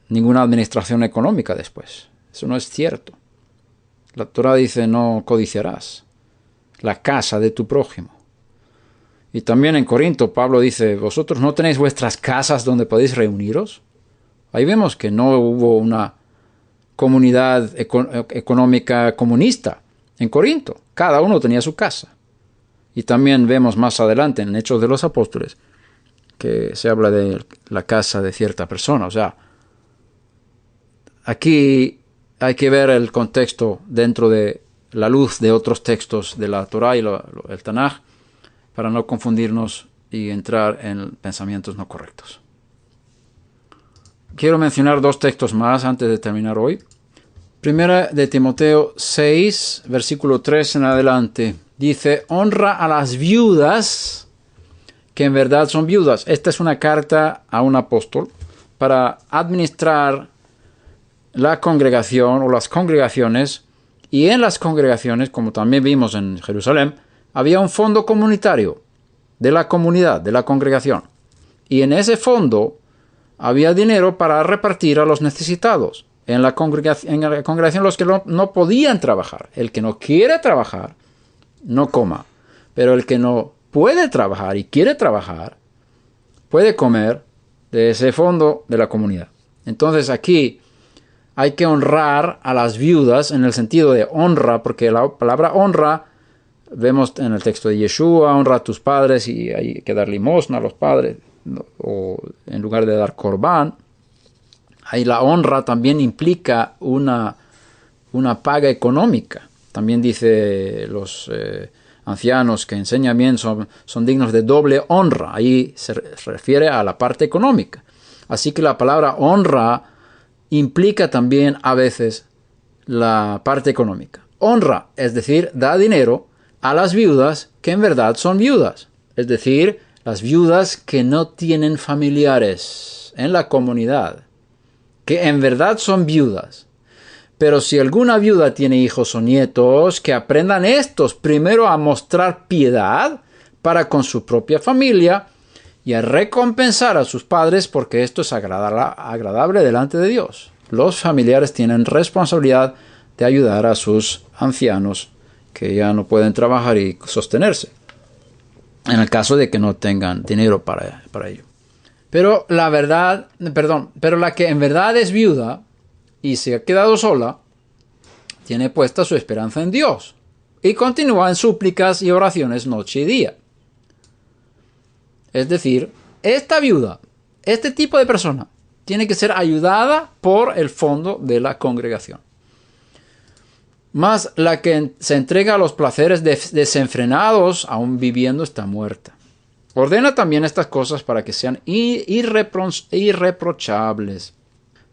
ninguna administración económica después. Eso no es cierto. La Torah dice: no codiciarás la casa de tu prójimo. Y también en Corinto Pablo dice: ¿vosotros no tenéis vuestras casas donde podéis reuniros? Ahí vemos que no hubo una comunidad económica comunista en Corinto. Cada uno tenía su casa. Y también vemos más adelante en Hechos de los Apóstoles que se habla de la casa de cierta persona. O sea, aquí hay que ver el contexto dentro de la luz de otros textos de la Torah y el Tanaj, para no confundirnos y entrar en pensamientos no correctos. Quiero mencionar 2 textos más antes de terminar hoy. Primera de Timoteo 6, versículo 3 en adelante. Dice: honra a las viudas que en verdad son viudas. Esta es una carta a un apóstol para administrar la congregación o las congregaciones. Y en las congregaciones, como también vimos en Jerusalén, había un fondo comunitario de la comunidad, de la congregación. Y en ese fondo había dinero para repartir a los necesitados. En la congregación los que no podían trabajar. El que no quiere trabajar, no coma. Pero el que no puede trabajar y quiere trabajar, puede comer de ese fondo de la comunidad. Entonces aquí hay que honrar a las viudas en el sentido de honra, porque la palabra honra, vemos en el texto de Yeshua: honra a tus padres, y hay que dar limosna a los padres, o en lugar de dar corbán. Ahí la honra también implica una paga económica. También dice los ancianos que enseñan bien son dignos de doble honra. Ahí se refiere a la parte económica. Así que la palabra honra implica también a veces la parte económica. Honra, es decir, da dinero a las viudas que en verdad son viudas. Es decir, las viudas que no tienen familiares en la comunidad. que en verdad son viudas. Pero si alguna viuda tiene hijos o nietos, que aprendan estos primero a mostrar piedad para con su propia familia y a recompensar a sus padres, porque esto es agradable delante de Dios. Los familiares tienen responsabilidad de ayudar a sus ancianos que ya no pueden trabajar y sostenerse, en el caso de que no tengan dinero para ello. Pero la que en verdad es viuda y se ha quedado sola, tiene puesta su esperanza en Dios y continúa en súplicas y oraciones noche y día. Es decir, esta viuda, este tipo de persona, tiene que ser ayudada por el fondo de la congregación. Mas la que se entrega a los placeres desenfrenados, aún viviendo, está muerta. Ordena también estas cosas para que sean irreprochables.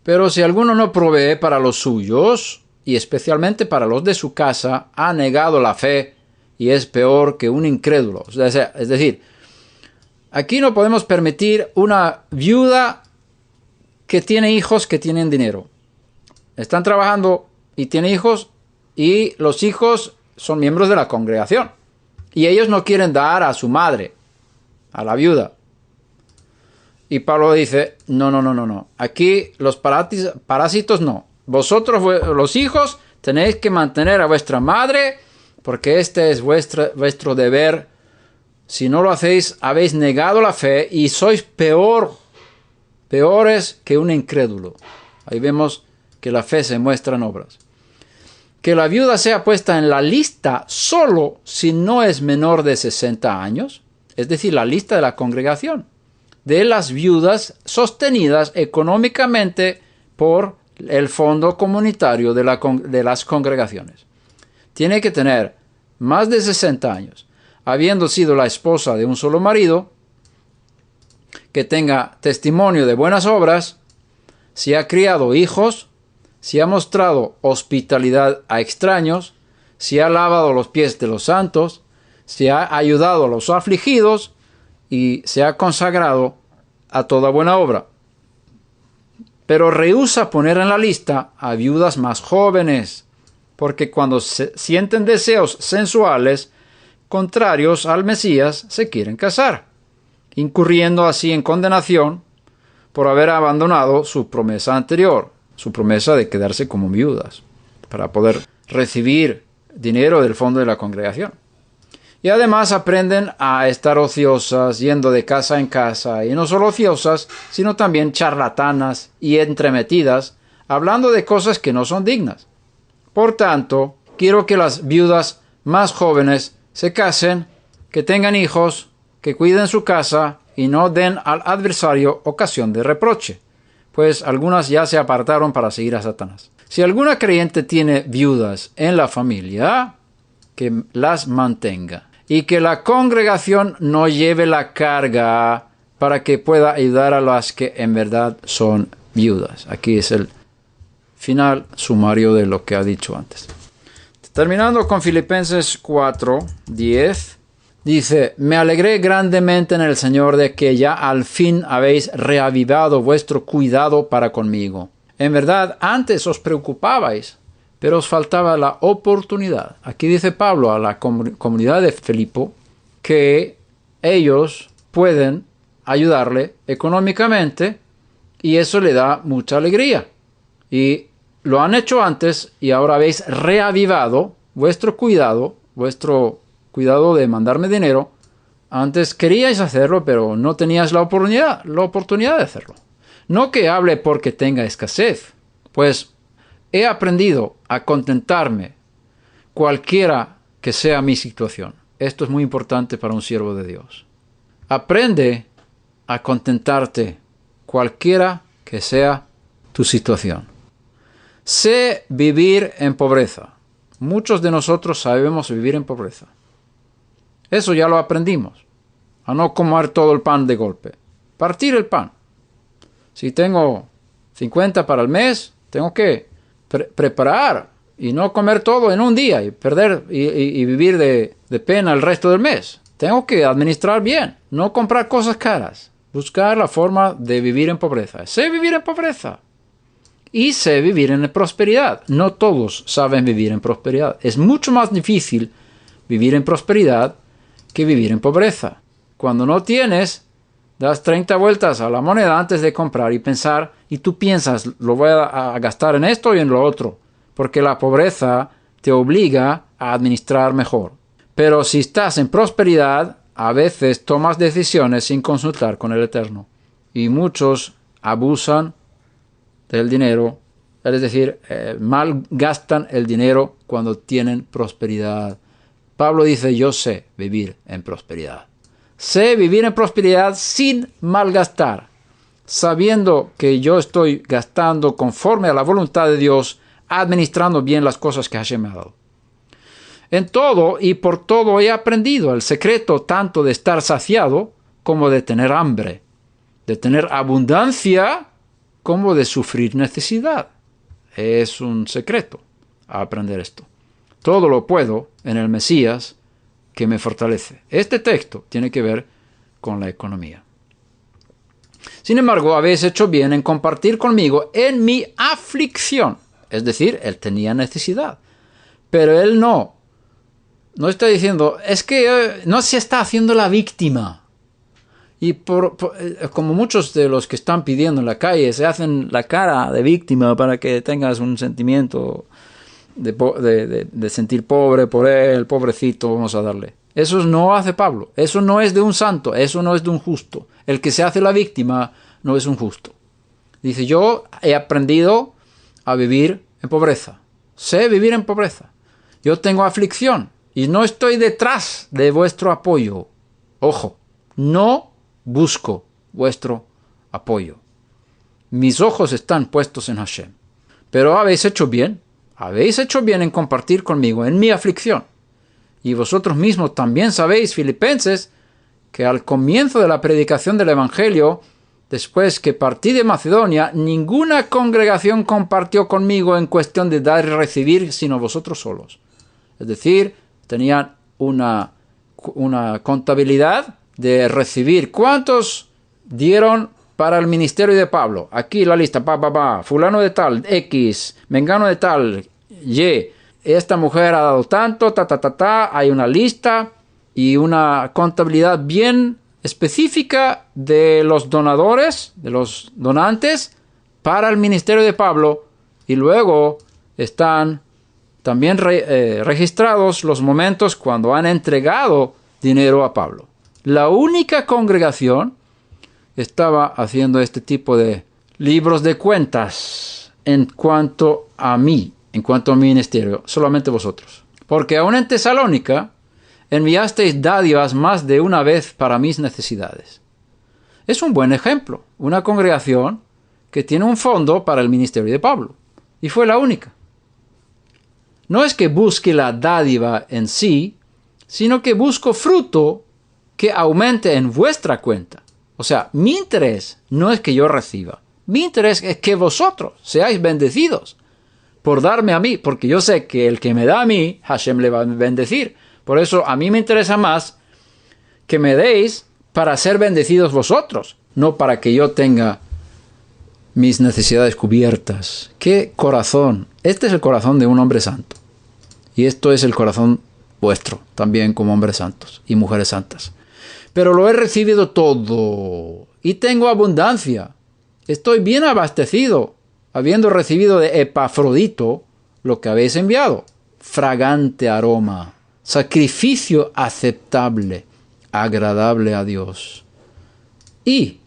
Pero si alguno no provee para los suyos, y especialmente para los de su casa, ha negado la fe y es peor que un incrédulo. Es decir, aquí no podemos permitir una viuda que tiene hijos que tienen dinero. Están trabajando y tienen hijos, y los hijos son miembros de la congregación. Y ellos no quieren dar a su madre, a la viuda. Y Pablo dice, no. Aquí los parásitos no. Vosotros, los hijos, tenéis que mantener a vuestra madre, porque este es vuestro deber. Si no lo hacéis, habéis negado la fe y sois peores que un incrédulo. Ahí vemos que la fe se muestra en obras. Que la viuda sea puesta en la lista solo si no es menor de 60 años, es decir, la lista de la congregación, de las viudas sostenidas económicamente por el fondo comunitario de las congregaciones. Tiene que tener más de 60 años, habiendo sido la esposa de un solo marido, que tenga testimonio de buenas obras, si ha criado hijos, si ha mostrado hospitalidad a extraños, si ha lavado los pies de los santos, si ha ayudado a los afligidos y se ha consagrado a toda buena obra. Pero rehúsa poner en la lista a viudas más jóvenes, porque cuando sienten deseos sensuales contrarios al Mesías, se quieren casar, incurriendo así en condenación por haber abandonado su promesa anterior, su promesa de quedarse como viudas, para poder recibir dinero del fondo de la congregación. Y además aprenden a estar ociosas, yendo de casa en casa, y no solo ociosas, sino también charlatanas y entremetidas, hablando de cosas que no son dignas. Por tanto, quiero que las viudas más jóvenes se casen, que tengan hijos, que cuiden su casa y no den al adversario ocasión de reproche, pues algunas ya se apartaron para seguir a Satanás. Si alguna creyente tiene viudas en la familia, que las mantenga y que la congregación no lleve la carga para que pueda ayudar a las que en verdad son viudas. Aquí es el final sumario de lo que ha dicho antes. Terminando con Filipenses 4:10, dice: me alegré grandemente en el Señor de que ya al fin habéis reavivado vuestro cuidado para conmigo. En verdad, antes os preocupabais, pero os faltaba la oportunidad. Aquí dice Pablo a la comunidad de Filipo que ellos pueden ayudarle económicamente y eso le da mucha alegría. Y lo han hecho antes y ahora habéis reavivado vuestro cuidado de mandarme dinero. Antes queríais hacerlo, pero no teníais la oportunidad de hacerlo. No que hable porque tenga escasez, pues he aprendido a contentarme cualquiera que sea mi situación. Esto es muy importante para un siervo de Dios. Aprende a contentarte cualquiera que sea tu situación. Sé vivir en pobreza. Muchos de nosotros sabemos vivir en pobreza. Eso ya lo aprendimos. A no comer todo el pan de golpe. Partir el pan. Si tengo 50 para el mes, tengo que preparar y no comer todo en un día y perder y vivir de pena el resto del mes. Tengo que administrar bien, no comprar cosas caras. Buscar la forma de vivir en pobreza. Sé vivir en pobreza. y sé vivir en prosperidad. No todos saben vivir en prosperidad. Es mucho más difícil vivir en prosperidad que vivir en pobreza. Cuando no tienes, das 30 vueltas a la moneda antes de comprar y pensar, y tú piensas, lo voy a gastar en esto y en lo otro, porque la pobreza te obliga a administrar mejor. Pero si estás en prosperidad, a veces tomas decisiones sin consultar con el Eterno. Y muchos abusan del dinero, es decir, malgastan el dinero cuando tienen prosperidad. Pablo dice, yo sé vivir en prosperidad. Sé vivir en prosperidad sin malgastar, sabiendo que yo estoy gastando conforme a la voluntad de Dios, administrando bien las cosas que Hashem me ha dado. En todo y por todo he aprendido el secreto tanto de estar saciado como de tener hambre, de tener abundancia como de sufrir necesidad. Es un secreto aprender esto. Todo lo puedo en el Mesías que me fortalece. Este texto tiene que ver con la economía. Sin embargo, habéis hecho bien en compartir conmigo en mi aflicción. Es decir, él tenía necesidad. Pero él no está diciendo, es que no se está haciendo la víctima. Y como muchos de los que están pidiendo en la calle se hacen la cara de víctima para que tengas un sentimiento de sentir pobre por él, pobrecito, vamos a darle. Eso no hace Pablo. Eso no es de un santo, eso no es de un justo. El que se hace la víctima no es un justo. Dice, yo he aprendido a vivir en pobreza. Sé vivir en pobreza. Yo tengo aflicción y no estoy detrás de vuestro apoyo. Ojo, no busco vuestro apoyo. Mis ojos están puestos en Hashem. Pero habéis hecho bien en compartir conmigo en mi aflicción. Y vosotros mismos también sabéis, filipenses, que al comienzo de la predicación del Evangelio, después que partí de Macedonia, ninguna congregación compartió conmigo en cuestión de dar y recibir, sino vosotros solos. Es decir, tenían una contabilidad de recibir. ¿Cuántos dieron para el ministerio de Pablo? Aquí la lista, fulano de tal, X, mengano de tal, Y. Esta mujer ha dado tanto, hay una lista y una contabilidad bien específica de los donadores, de los donantes para el ministerio de Pablo, y luego están también registrados los momentos cuando han entregado dinero a Pablo. La única congregación estaba haciendo este tipo de libros de cuentas en cuanto a mí, en cuanto a mi ministerio, solamente vosotros. Porque aún en Tesalónica enviasteis dádivas más de una vez para mis necesidades. Es un buen ejemplo, una congregación que tiene un fondo para el ministerio de Pablo, y fue la única. No es que busque la dádiva en sí, sino que busco fruto que aumente en vuestra cuenta. O sea, mi interés no es que yo reciba, mi interés es que vosotros seáis bendecidos por darme a mí, porque yo sé que el que me da a mí, Hashem le va a bendecir. Por eso a mí me interesa más que me deis para ser bendecidos vosotros, no para que yo tenga mis necesidades cubiertas. ¡Qué corazón! Este es el corazón de un hombre santo. Y esto es el corazón vuestro, también como hombres santos y mujeres santas. Pero lo he recibido todo y tengo abundancia. Estoy bien abastecido, habiendo recibido de Epafrodito lo que habéis enviado. Fragante aroma, sacrificio aceptable, agradable a Dios. Y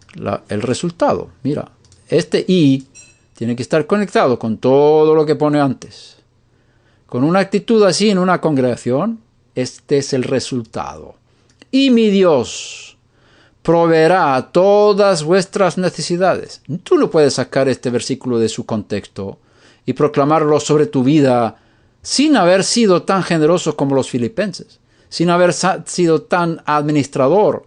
el resultado, mira, este y tiene que estar conectado con todo lo que pone antes. Con una actitud así en una congregación, este es el resultado. Y mi Dios proveerá todas vuestras necesidades. Tú no puedes sacar este versículo de su contexto y proclamarlo sobre tu vida sin haber sido tan generoso como los filipenses, sin haber sido tan administrador,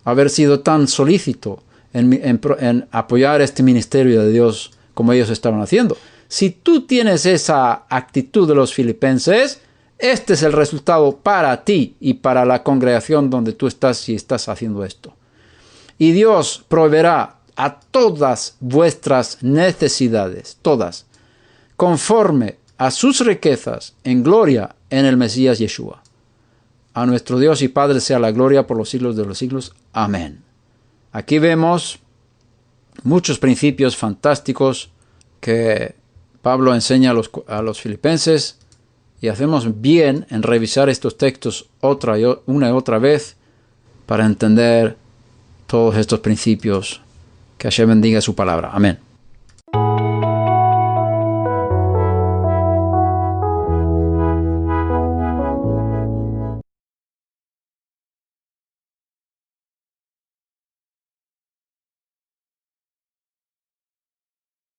haber sido tan solícito en apoyar este ministerio de Dios como ellos estaban haciendo. Si tú tienes esa actitud de los filipenses, este es el resultado para ti y para la congregación donde tú estás si estás haciendo esto. Y Dios proveerá a todas vuestras necesidades, todas, conforme a sus riquezas en gloria en el Mesías Yeshua. A nuestro Dios y Padre sea la gloria por los siglos de los siglos. Amén. Aquí vemos muchos principios fantásticos que Pablo enseña a los filipenses, y hacemos bien en revisar estos textos una y otra vez para entender todos estos principios. Que Hashem bendiga su palabra. Amén.